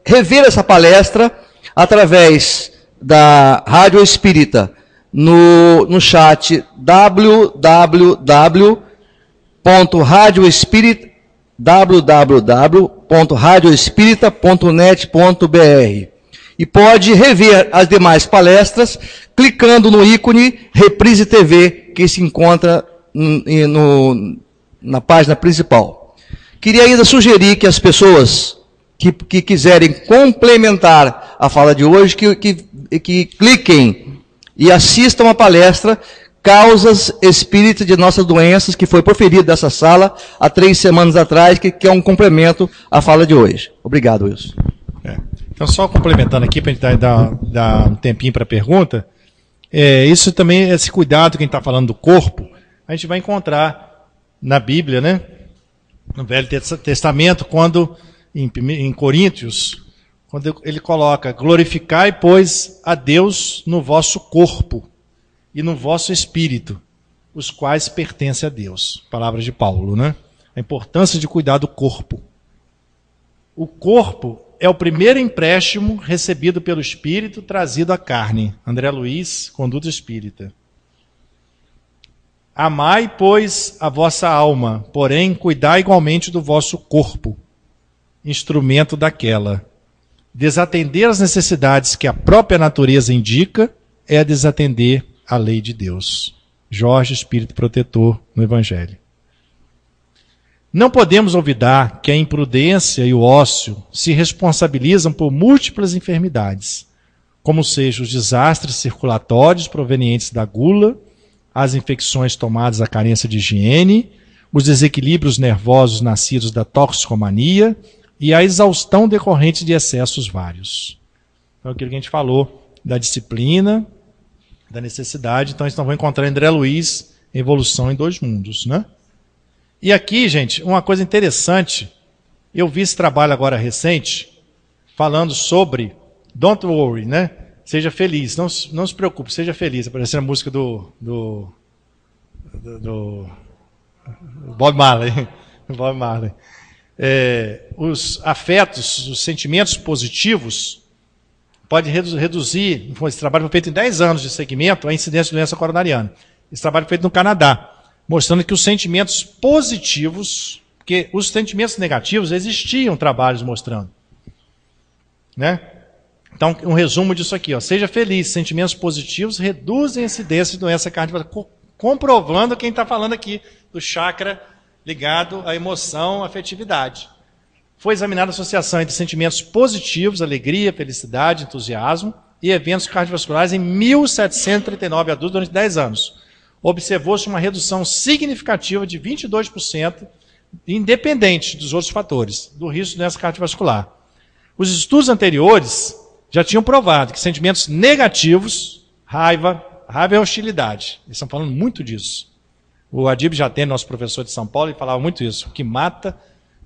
rever essa palestra através da Rádio Espírita no chat www.radioespírita.net.br e pode rever as demais palestras clicando no ícone Reprise TV que se encontra na página principal. Queria ainda sugerir que as pessoas que quiserem complementar a fala de hoje, que cliquem e assistam a palestra Causas Espíritas de Nossas Doenças, que foi proferida dessa sala há 3 semanas atrás, que é um complemento à fala de hoje. Obrigado, Wilson. Então, só complementando aqui, para a gente dar um tempinho para a pergunta, isso também, esse cuidado que a gente está falando do corpo, a gente vai encontrar na Bíblia, né? No Velho Testamento, quando em Coríntios, quando ele coloca: glorificai, pois, a Deus no vosso corpo e no vosso espírito, os quais pertencem a Deus. Palavras de Paulo, né? A importância de cuidar do corpo. O corpo é o primeiro empréstimo recebido pelo espírito, trazido à carne. André Luiz, Conduta Espírita. Amai, pois, a vossa alma, porém cuidai igualmente do vosso corpo, instrumento daquela. Desatender as necessidades que a própria natureza indica é desatender a lei de Deus. Jorge, Espírito Protetor, no Evangelho. Não podemos olvidar que a imprudência e o ócio se responsabilizam por múltiplas enfermidades, como sejam os desastres circulatórios provenientes da gula, as infecções tomadas à carência de higiene, os desequilíbrios nervosos nascidos da toxicomania e a exaustão decorrente de excessos vários. Então, aquilo que a gente falou da disciplina, da necessidade. Então, nós vamos encontrar em André Luiz, Evolução em Dois Mundos, né? E aqui, gente, uma coisa interessante, eu vi esse trabalho agora recente, falando sobre Don't Worry, né? Seja feliz, não se preocupe, seja feliz. Aparecendo a música do Bob Marley. Bob Marley. Os afetos, os sentimentos positivos, pode reduzir, esse trabalho foi feito em 10 anos de segmento, a incidência de doença coronariana. Esse trabalho foi feito no Canadá, mostrando que os sentimentos positivos Porque os sentimentos negativos, existiam trabalhos mostrando. Né? Então, um resumo disso aqui. Ó. Seja feliz. Sentimentos positivos reduzem a incidência de doença cardiovascular. Comprovando quem está falando aqui do chakra ligado à emoção, à afetividade. Foi examinada a associação entre sentimentos positivos, alegria, felicidade, entusiasmo, e eventos cardiovasculares em 1.739 adultos durante 10 anos. Observou-se uma redução significativa de 22%, independente dos outros fatores, do risco de doença cardiovascular. Os estudos anteriores já tinham provado que sentimentos negativos, raiva e hostilidade, eles estão falando muito disso. O Adib Jatene, nosso professor de São Paulo, ele falava muito isso. O que mata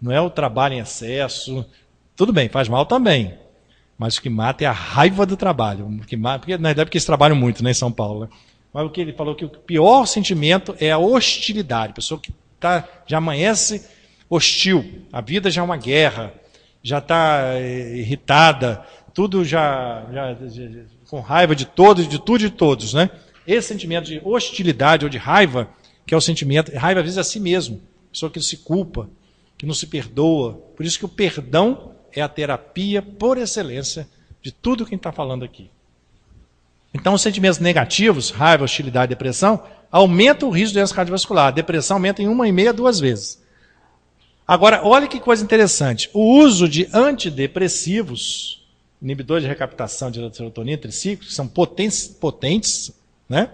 não é o trabalho em excesso, tudo bem, faz mal também, mas o que mata é a raiva do trabalho. O que mata, porque, na verdade, porque eles trabalham muito, né, em São Paulo. Né? Mas o que ele falou que o pior sentimento é a hostilidade, a pessoa que já amanhece hostil, a vida já é uma guerra, já está irritada, tudo já com raiva de todos, de tudo e de todos, né? Esse sentimento de hostilidade ou de raiva, que é o sentimento, raiva às vezes é a si mesmo, pessoa que se culpa, que não se perdoa. Por isso que o perdão é a terapia por excelência de tudo que a gente está falando aqui. Então, os sentimentos negativos, raiva, hostilidade, depressão, aumentam o risco de doença cardiovascular. A depressão aumenta em 1,5 a 2 vezes. Agora, olha que coisa interessante. O uso de antidepressivos, inibidores de recaptação de serotonina tricíclicos, que são potentes, né?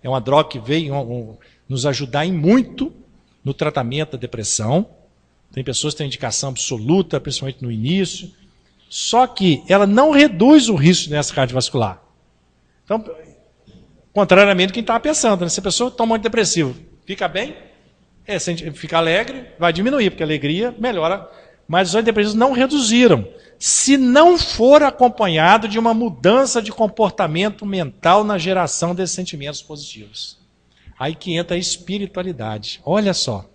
É uma droga que veio nos ajudar em muito no tratamento da depressão. Tem pessoas que têm indicação absoluta, principalmente no início. Só que ela não reduz o risco de doença cardiovascular. Então, contrariamente ao que a gente estava pensando, né? Se a pessoa toma um antidepressivo, fica bem, fica alegre, vai diminuir, porque a alegria melhora. Mas os antidepressivos não reduziram, se não for acompanhado de uma mudança de comportamento mental na geração desses sentimentos positivos. Aí que entra a espiritualidade. Olha só.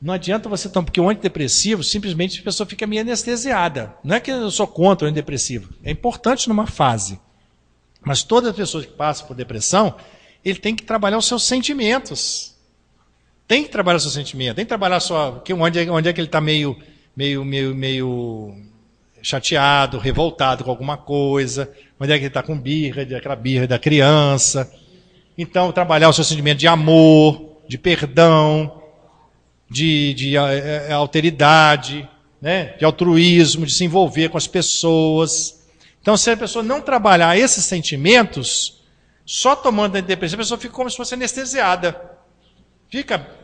Não adianta você tomar, porque o antidepressivo, simplesmente a pessoa fica meio anestesiada. Não é que eu sou contra o antidepressivo. É importante numa fase. Mas todas as pessoas que passam por depressão, ele tem que trabalhar os seus sentimentos. Tem que trabalhar o seu sentimento. Tem que trabalhar onde é que ele está meio chateado, revoltado com alguma coisa. Onde é que ele está com birra, aquela birra da criança. Então, trabalhar o seu sentimento de amor, de perdão, de alteridade, né? De altruísmo, de se envolver com as pessoas. Então, se a pessoa não trabalhar esses sentimentos, só tomando antidepressivo, a pessoa fica como se fosse anestesiada.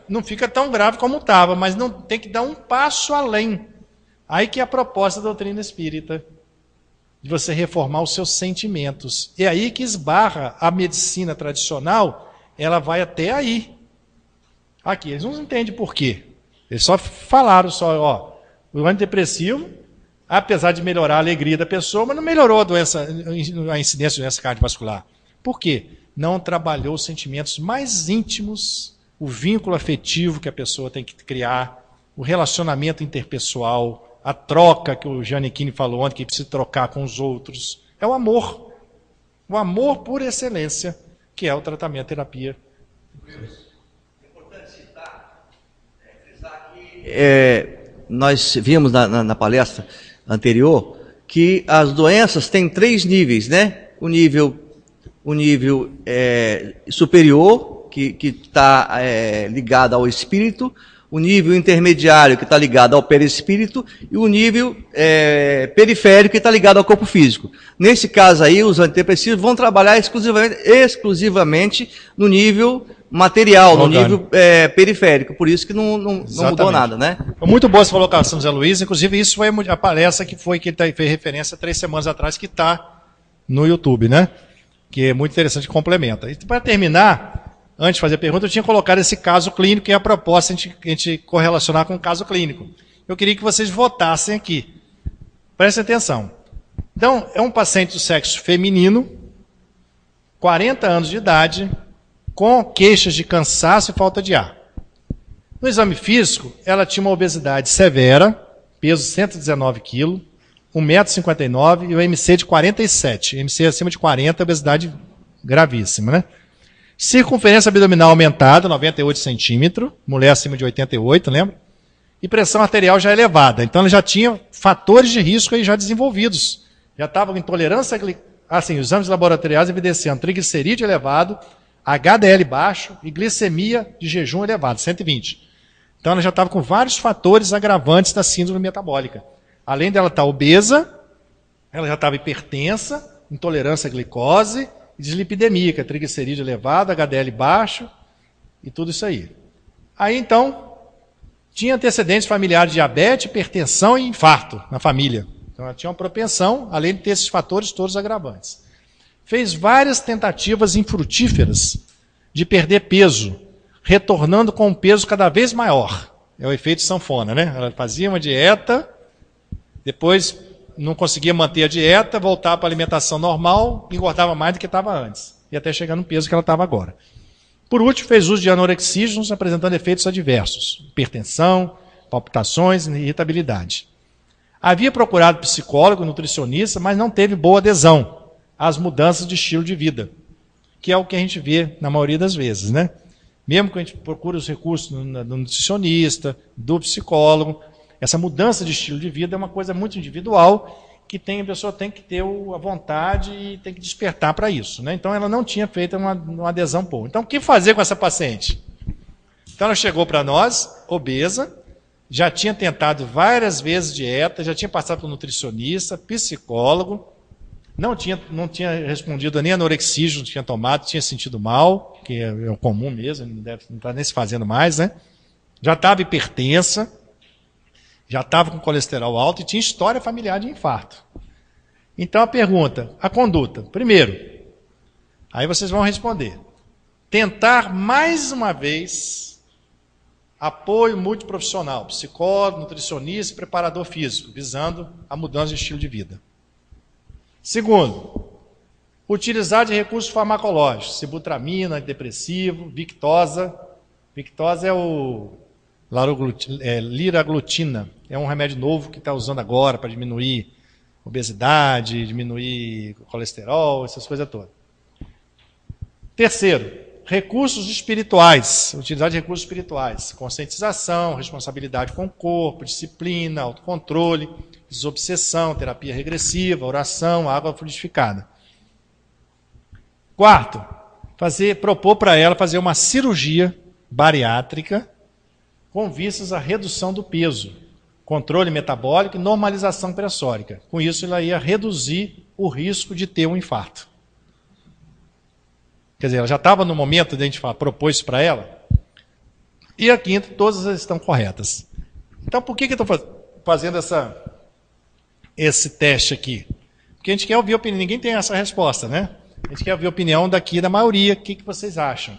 Não fica tão grave como estava, mas não tem que dar um passo além. Aí que é a proposta da doutrina espírita, de você reformar os seus sentimentos. É aí que esbarra a medicina tradicional, ela vai até aí. Aqui, eles não entendem por quê. Eles só falaram, o antidepressivo, apesar de melhorar a alegria da pessoa, mas não melhorou a incidência de doença cardiovascular. Por quê? Não trabalhou os sentimentos mais íntimos, o vínculo afetivo que a pessoa tem que criar, o relacionamento interpessoal, a troca que o Giannichini falou ontem, que precisa trocar com os outros. É o amor. O amor por excelência, que é o tratamento, a terapia. Nós vimos na palestra anterior que as doenças têm 3 níveis, né? O nível superior, que está ligado ao espírito, o nível intermediário, que está ligado ao perispírito, e o nível periférico, que está ligado ao corpo físico. Nesse caso aí, os antidepressivos vão trabalhar exclusivamente no nível material, no nível periférico, por isso que não mudou nada, né? Foi muito boa essa colocação, Zé Luiz, inclusive isso foi a palestra que ele fez referência 3 semanas atrás, que está no YouTube, né? Que é muito interessante, complementa. E para terminar, antes de fazer a pergunta, eu tinha colocado esse caso clínico, e a proposta a gente correlacionar com o caso clínico. Eu queria que vocês votassem aqui. Prestem atenção. Então, é um paciente do sexo feminino, 40 anos de idade, com queixas de cansaço e falta de ar. No exame físico, ela tinha uma obesidade severa, peso 119 kg, 1,59 m e o MC de 47. MC acima de 40, obesidade gravíssima, né? Circunferência abdominal aumentada, 98 centímetros, mulher acima de 88, lembra? E pressão arterial já elevada. Então ela já tinha fatores de risco aí já desenvolvidos. Já estava com intolerância, assim, os exames laboratoriais evidenciando triglicerídeo elevado, HDL baixo e glicemia de jejum elevado, 120. Então ela já estava com vários fatores agravantes da síndrome metabólica. Além dela estar obesa, ela já estava hipertensa, intolerância à glicose, dislipidemia, triglicerídeo elevado, HDL baixo e tudo isso aí. Aí então, tinha antecedentes familiares de diabetes, hipertensão e infarto na família. Então ela tinha uma propensão, além de ter esses fatores todos agravantes. Fez várias tentativas infrutíferas de perder peso, retornando com um peso cada vez maior. É o efeito sanfona, né? Ela fazia uma dieta, depois não conseguia manter a dieta, voltava para a alimentação normal, engordava mais do que estava antes, e até chegar no peso que ela estava agora. Por último, fez uso de anorexígenos, apresentando efeitos adversos, hipertensão, palpitações e irritabilidade. Havia procurado psicólogo, nutricionista, mas não teve boa adesão às mudanças de estilo de vida, que é o que a gente vê na maioria das vezes, né? Mesmo que a gente procure os recursos do nutricionista, do psicólogo, essa mudança de estilo de vida é uma coisa muito individual, que a pessoa tem que ter a vontade e tem que despertar para isso, né? Então ela não tinha feito uma adesão boa. Então o que fazer com essa paciente? Então ela chegou para nós, obesa, já tinha tentado várias vezes dieta, já tinha passado por nutricionista, psicólogo, não tinha respondido a nem anorexígeno, não tinha tomado, tinha sentido mal, que é o comum mesmo, não está nem se fazendo mais, né? Já estava hipertensa, já estava com colesterol alto e tinha história familiar de infarto. Então a pergunta, a conduta. Primeiro, aí vocês vão responder. Tentar mais uma vez apoio multiprofissional, psicólogo, nutricionista e preparador físico, visando a mudança de estilo de vida. Segundo, utilizar de recursos farmacológicos, sibutramina, antidepressivo, Victoza. Victoza é o liraglutida. É um remédio novo que está usando agora para diminuir obesidade, diminuir colesterol, essas coisas todas. Terceiro, recursos espirituais. Utilizar de recursos espirituais. Conscientização, responsabilidade com o corpo, disciplina, autocontrole, desobsessão, terapia regressiva, oração, água fluidificada. Quarto, propor para ela fazer uma cirurgia bariátrica com vistas à redução do peso, controle metabólico e normalização pressórica. Com isso, ela ia reduzir o risco de ter um infarto. Quer dizer, ela já estava no momento de a gente propor isso para ela. E a quinta, todas estão corretas. Então, por que eu estou fazendo esse teste aqui? Porque a gente quer ouvir a opinião. Ninguém tem essa resposta, né? A gente quer ouvir a opinião daqui da maioria. O que vocês acham?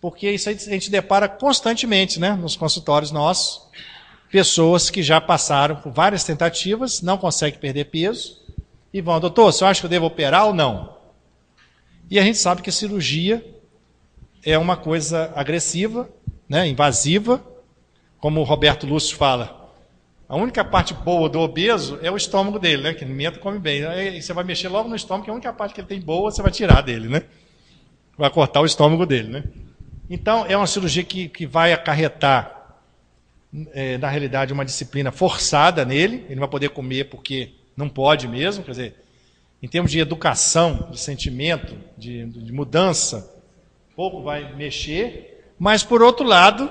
Porque isso a gente depara constantemente, né, nos consultórios nossos, pessoas que já passaram por várias tentativas, não conseguem perder peso, e vão, doutor, você acha que eu devo operar ou não? E a gente sabe que a cirurgia é uma coisa agressiva, né, invasiva, como o Roberto Lúcio fala, a única parte boa do obeso é o estômago dele, né, que alimenta e come bem. Aí você vai mexer logo no estômago, que a única parte que ele tem boa, você vai tirar dele, né? Vai cortar o estômago dele, né? Então, é uma cirurgia que vai acarretar, na realidade, uma disciplina forçada nele. Ele não vai poder comer porque não pode mesmo. Quer dizer, em termos de educação, de sentimento, de mudança, pouco vai mexer. Mas, por outro lado,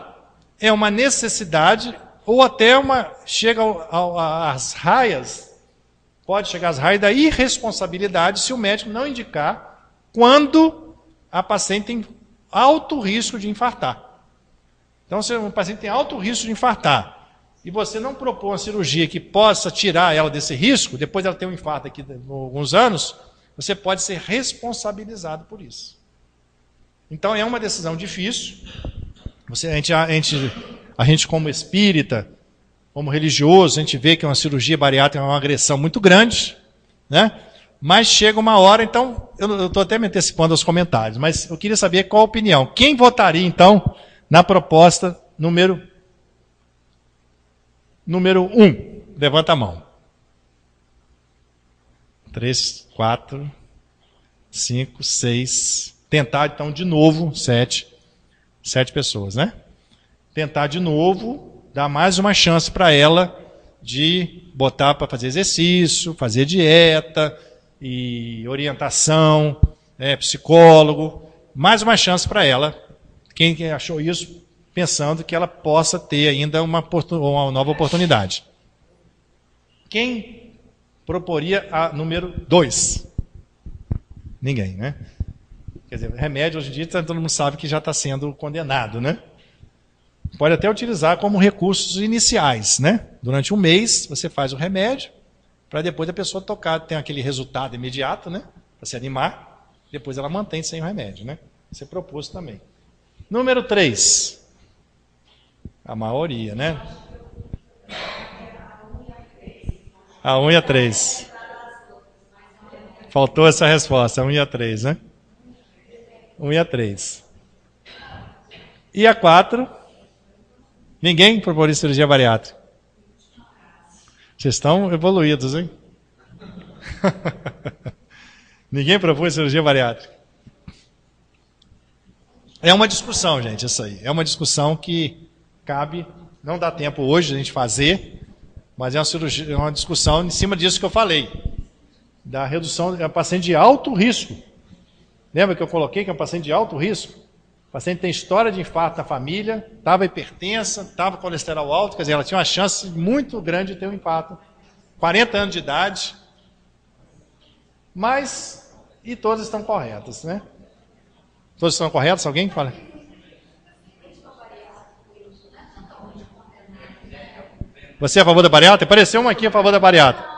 é uma necessidade, ou até chega às raias, pode chegar às raias da irresponsabilidade se o médico não indicar quando a paciente tem alto risco de infartar. Então, se um paciente tem alto risco de infartar e você não propor uma cirurgia que possa tirar ela desse risco, depois ela ter um infarto aqui por alguns anos, você pode ser responsabilizado por isso. Então, é uma decisão difícil. A gente como espírita, como religioso, a gente vê que uma cirurgia bariátrica é uma agressão muito grande, né? Mas chega uma hora, então, eu estou até me antecipando aos comentários, mas eu queria saber qual a opinião. Quem votaria, então, na proposta número 1? Levanta a mão. 3, 4, 5, 6. tentar, então, de novo, sete pessoas, né? Tentar de novo, dar mais uma chance para ela de botar para fazer exercício, fazer dieta e orientação, psicólogo, mais uma chance para ela. Quem achou isso, pensando que ela possa ter ainda uma nova oportunidade. Quem proporia a número 2? Ninguém, né? Quer dizer, remédio hoje em dia todo mundo sabe que já está sendo condenado, né? Pode até utilizar como recursos iniciais, né? Durante um mês você faz o remédio, para depois a pessoa tocar, tem aquele resultado imediato, né? Para se animar, depois ela mantém sem o remédio, né? Você propôs também. Número 3. A maioria, né? A 1 e a 3. Faltou essa resposta, a 1 e a 3, né? 1 e a 3. E a 4? Ninguém proporia cirurgia bariátrica. Vocês estão evoluídos, hein? Ninguém propôs cirurgia bariátrica. É uma discussão, gente, isso aí. É uma discussão que cabe, não dá tempo hoje de a gente fazer, mas é uma discussão em cima disso que eu falei. Da redução de paciente de alto risco. Lembra que eu coloquei que é um paciente de alto risco? O paciente tem história de infarto na família, estava hipertensa, estava com colesterol alto, quer dizer, ela tinha uma chance muito grande de ter um infarto. 40 anos de idade. Mas, e todas estão corretas, né? Todas estão corretas? Alguém fala? Você é a favor da bariátrica? Apareceu uma aqui a favor da bariátrica.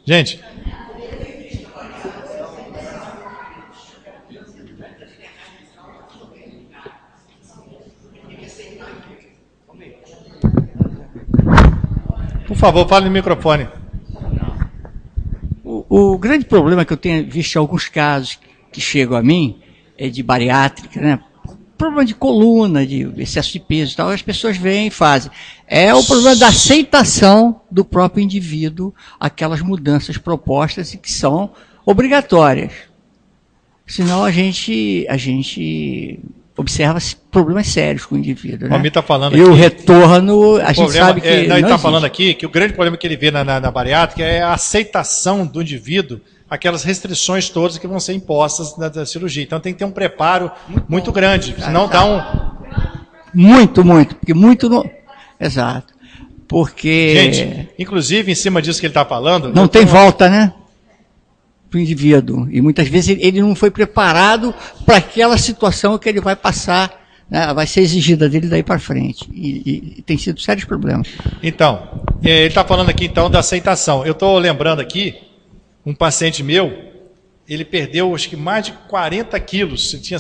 Gente, por favor, fale no microfone. O grande problema que eu tenho visto em alguns casos que chegam a mim é de bariátrica, né? Problema de coluna, de excesso de peso e tal, as pessoas vêm e fazem. É o problema da aceitação do próprio indivíduo, aquelas mudanças propostas e que são obrigatórias. Senão a gente observa problemas sérios com o indivíduo. Né? O Almir está falando e aqui. O retorno, a gente sabe que. Ele está falando aqui que o grande problema que ele vê na bariátrica é a aceitação do indivíduo, aquelas restrições todas que vão ser impostas da cirurgia. Então tem que ter um preparo muito grande, senão dá um. Muito, porque muito. Exato. Porque. Gente, inclusive em cima disso que ele está falando. Não tem volta, né? Para o indivíduo. E muitas vezes ele não foi preparado para aquela situação que ele vai passar, né? Vai ser exigida dele daí para frente. E tem sido sérios problemas. Então, ele está falando aqui então da aceitação. Eu estou lembrando aqui, um paciente meu, ele perdeu acho que mais de 40 quilos, ele tinha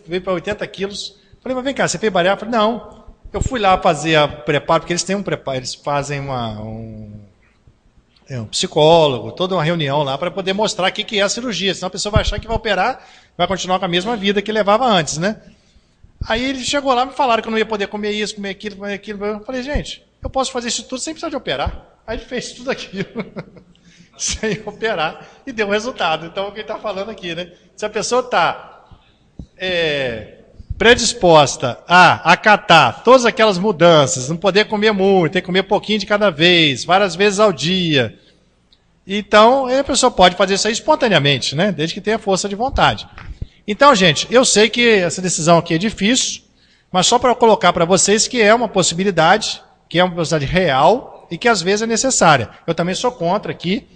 veio para 80 quilos. Falei, mas vem cá, você fez bariátrica? Falei, não, eu fui lá fazer a preparo, porque eles têm um preparo, eles fazem um psicólogo, toda uma reunião lá para poder mostrar o que é a cirurgia, senão a pessoa vai achar que vai operar, vai continuar com a mesma vida que levava antes, né? Aí ele chegou lá e me falaram que eu não ia poder comer isso, comer aquilo. Eu falei, gente, eu posso fazer isso tudo sem precisar de operar. Aí ele fez tudo aquilo sem operar e deu resultado. Então, é o que ele está falando aqui, né? Se a pessoa está predisposta a acatar todas aquelas mudanças, não poder comer muito, ter que comer pouquinho de cada vez, várias vezes ao dia. Então, a pessoa pode fazer isso aí espontaneamente, né? Desde que tenha força de vontade. Então, gente, eu sei que essa decisão aqui é difícil, mas só para colocar para vocês que é uma possibilidade, que é uma possibilidade real e que às vezes é necessária. Eu também sou contra aqui,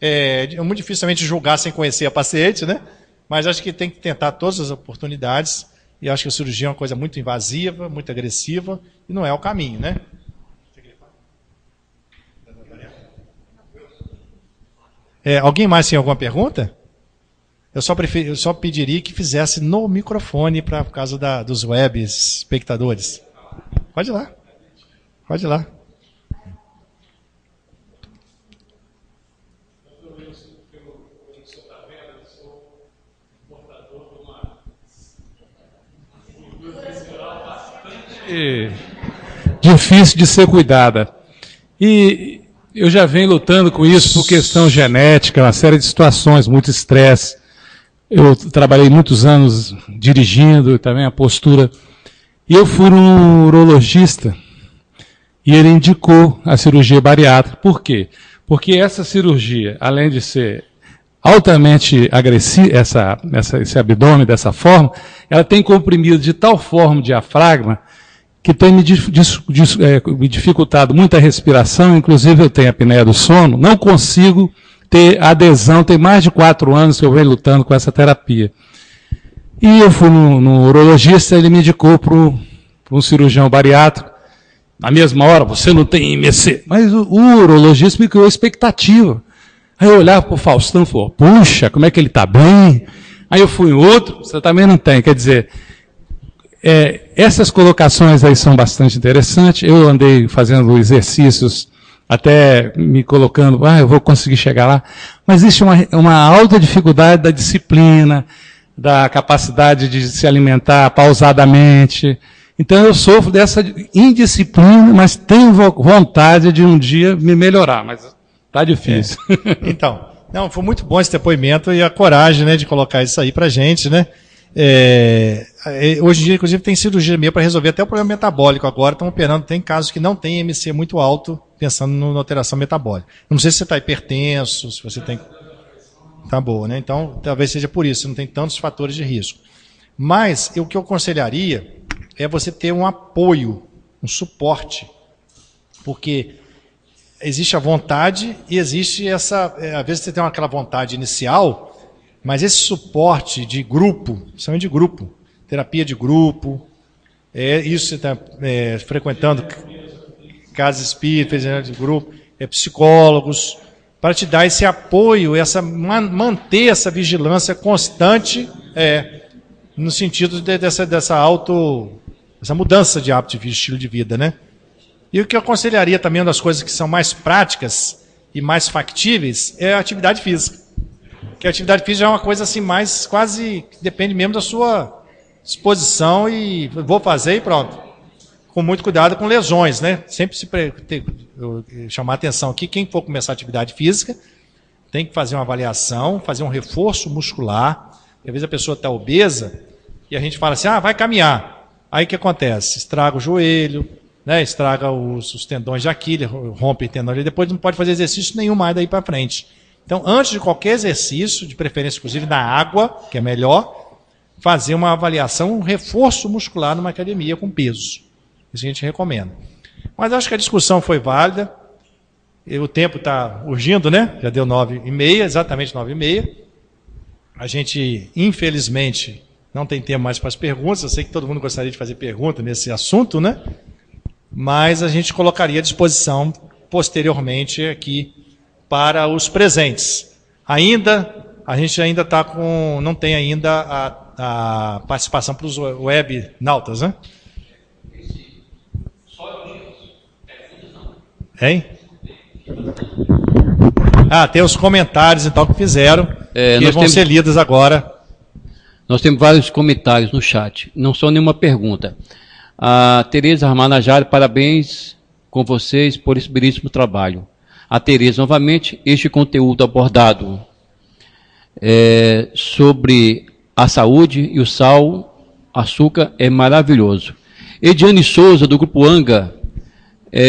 é muito dificilmente julgar sem conhecer a paciente, né? Mas acho que tem que tentar todas as oportunidades. E acho que a cirurgia é uma coisa muito invasiva, muito agressiva, e não é o caminho, né? Alguém mais tem alguma pergunta? Eu só pediria que fizesse no microfone por causa dos web espectadores. Pode ir lá. Pode ir lá. bastante difícil de ser cuidada. E eu já venho lutando com isso por questão genética, uma série de situações, muito estresse. Eu trabalhei muitos anos dirigindo, também a postura. E eu fui um urologista e ele indicou a cirurgia bariátrica. Por quê? Porque essa cirurgia, além de ser altamente agressiva, esse abdômen dessa forma, ela tem comprimido de tal forma o diafragma que tem me dificultado muito a respiração, inclusive eu tenho a apneia do sono, não consigo ter adesão, tem mais de 4 anos que eu venho lutando com essa terapia. E eu fui no urologista, ele me indicou para um cirurgião bariátrico, na mesma hora, você não tem IMC, mas o urologista me criou expectativa. Aí eu olhava para o Faustão e falei, puxa, como é que ele está bem? Aí eu fui em outro, você também não tem, quer dizer... essas colocações aí são bastante interessantes. Eu andei fazendo exercícios, até me colocando, eu vou conseguir chegar lá. Mas existe uma alta dificuldade da disciplina, da capacidade de se alimentar pausadamente. Então eu sofro dessa indisciplina, mas tenho vontade de um dia me melhorar, mas está difícil. Então, não, foi muito bom esse depoimento e a coragem, né, de colocar isso aí pra gente, né? Hoje em dia, inclusive, tem cirurgia minha para resolver até o problema metabólico agora. Estão operando, tem casos que não tem MC muito alto, pensando na alteração metabólica. Não sei se você está hipertenso, se você tem... Tá boa, né? Então, talvez seja por isso, não tem tantos fatores de risco. Mas, o que eu aconselharia é você ter um apoio, um suporte. Porque existe a vontade e existe essa... às vezes você tem aquela vontade inicial... Mas esse suporte de grupo, chama de grupo, terapia de grupo, isso você está frequentando casas espíritas de grupo, psicólogos, para te dar esse apoio, manter essa vigilância constante, no sentido dessa mudança de hábito de estilo de vida, né? E o que eu aconselharia também, uma das coisas que são mais práticas e mais factíveis, é a atividade física. Que a atividade física é uma coisa assim mais quase depende mesmo da sua disposição e vou fazer e pronto. Com muito cuidado com lesões, né? Sempre chamar a atenção aqui, quem for começar a atividade física tem que fazer uma avaliação, fazer um reforço muscular. Às vezes a pessoa está obesa e a gente fala assim, vai caminhar. Aí o que acontece? Estraga o joelho, né? Estraga os tendões de Aquiles, rompe o tendão, e depois não pode fazer exercício nenhum mais daí para frente. Então, antes de qualquer exercício, de preferência inclusive na água, que é melhor, fazer uma avaliação, um reforço muscular numa academia com peso. Isso a gente recomenda. Mas acho que a discussão foi válida. O tempo está urgindo, né? Já deu 9h30, exatamente 9h30. A gente, infelizmente, não tem tempo mais para as perguntas. Eu sei que todo mundo gostaria de fazer pergunta nesse assunto, né? Mas a gente colocaria à disposição posteriormente aqui para os presentes. A gente ainda está com... não tem ainda a participação para os webnautas, né? Hein? Tem os comentários então que fizeram, que vão ser lidos agora. Nós temos vários comentários no chat, não são nenhuma pergunta. A Tereza Armanajari, parabéns com vocês por esse belíssimo trabalho. A Tereza, novamente, este conteúdo abordado sobre a saúde e o sal, açúcar, é maravilhoso. Ediane Souza, do Grupo Anga,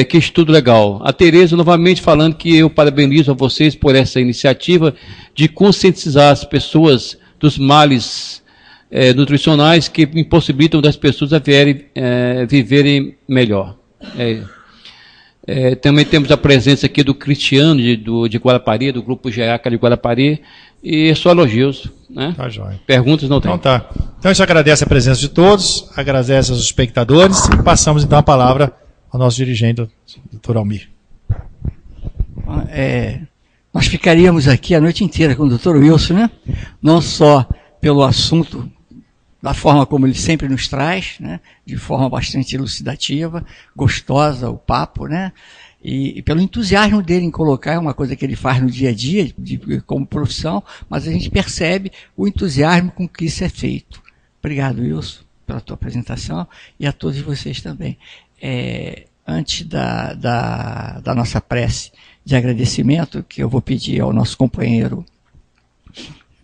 que estudo legal. A Tereza, novamente, falando que eu parabenizo a vocês por essa iniciativa de conscientizar as pessoas dos males nutricionais que impossibilitam das pessoas a viverem melhor. Também temos a presença aqui do Cristiano de Guarapari, do Grupo GEACA de Guarapari, e só elogios, né? Tá jóia. Perguntas não tem. Então tá. Então a gente agradece a presença de todos, agradece aos espectadores e passamos então a palavra ao nosso dirigente, doutor Almir. Nós ficaríamos aqui a noite inteira com o doutor Wilson, né? Não só pelo assunto, da forma como ele sempre nos traz, né? De forma bastante elucidativa, gostosa o papo, né? E pelo entusiasmo dele em colocar, é uma coisa que ele faz no dia a dia, como profissão, mas a gente percebe o entusiasmo com que isso é feito. Obrigado, Wilson. pela tua apresentação e a todos vocês também. Antes da nossa prece de agradecimento, que eu vou pedir ao nosso companheiro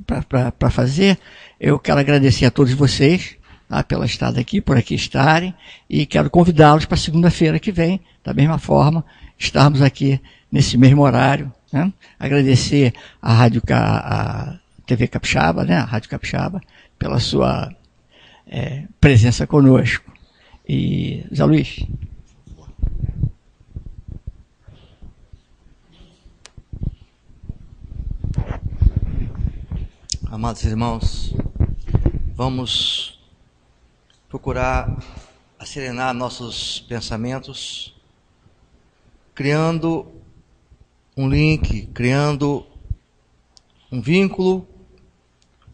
para fazer, eu quero agradecer a todos vocês, tá, pela estada aqui, por aqui estarem, e quero convidá-los para segunda-feira que vem, da mesma forma, estarmos aqui nesse mesmo horário, né? Agradecer a TV Capixaba, né? A Rádio Capixaba, pela sua presença conosco. E, Zé Luiz. Amados irmãos, vamos procurar acerenar nossos pensamentos, criando um link, criando um vínculo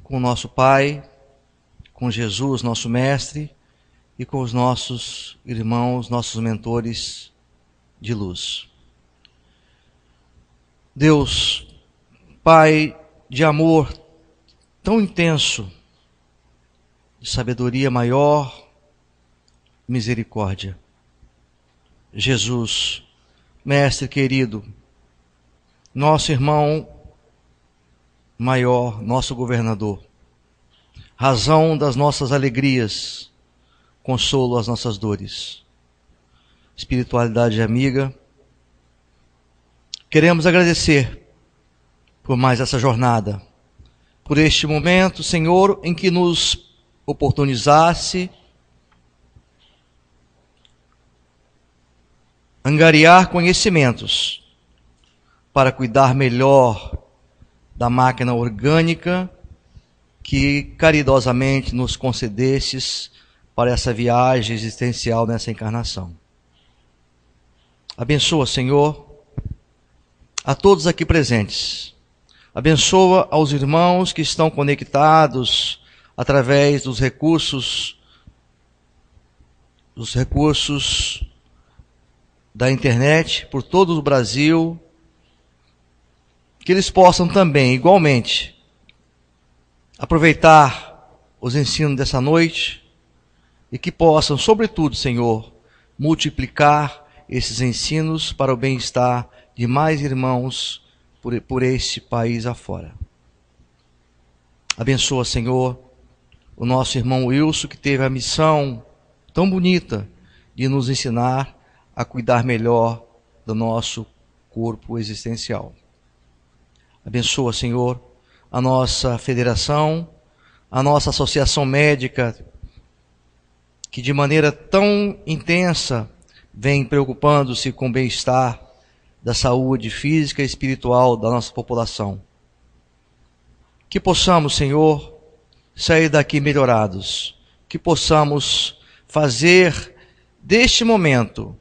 com o nosso Pai, com Jesus, nosso Mestre, e com os nossos irmãos, nossos mentores de luz. Deus, Pai de amor tão intenso, de sabedoria maior, misericórdia. Jesus, Mestre querido, nosso irmão maior, nosso governador, razão das nossas alegrias, consolo às nossas dores, espiritualidade amiga, queremos agradecer por mais essa jornada, por este momento, Senhor, em que nos oportunizasse angariar conhecimentos para cuidar melhor da máquina orgânica que caridosamente nos concedestes para essa viagem existencial nessa encarnação. Abençoa, Senhor, a todos aqui presentes. Abençoa aos irmãos que estão conectados através dos recursos da internet por todo o Brasil, que eles possam também, igualmente, aproveitar os ensinos dessa noite e que possam, sobretudo, Senhor, multiplicar esses ensinos para o bem-estar de mais irmãos por este país afora. Abençoa, Senhor, o nosso irmão Wilson, que teve a missão tão bonita de nos ensinar a cuidar melhor do nosso corpo existencial. Abençoa, Senhor, a nossa federação, a nossa associação médica, que de maneira tão intensa vem preocupando-se com o bem-estar da saúde física e espiritual da nossa população. Que possamos, Senhor, sair daqui melhorados, que possamos fazer deste momento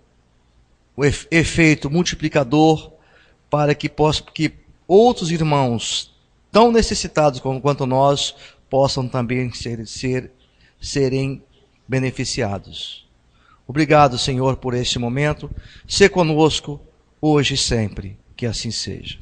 o efeito multiplicador para que outros irmãos tão necessitados quanto nós possam também serem beneficiados. Obrigado, Senhor, por este momento. Sê conosco hoje e sempre. Que assim seja.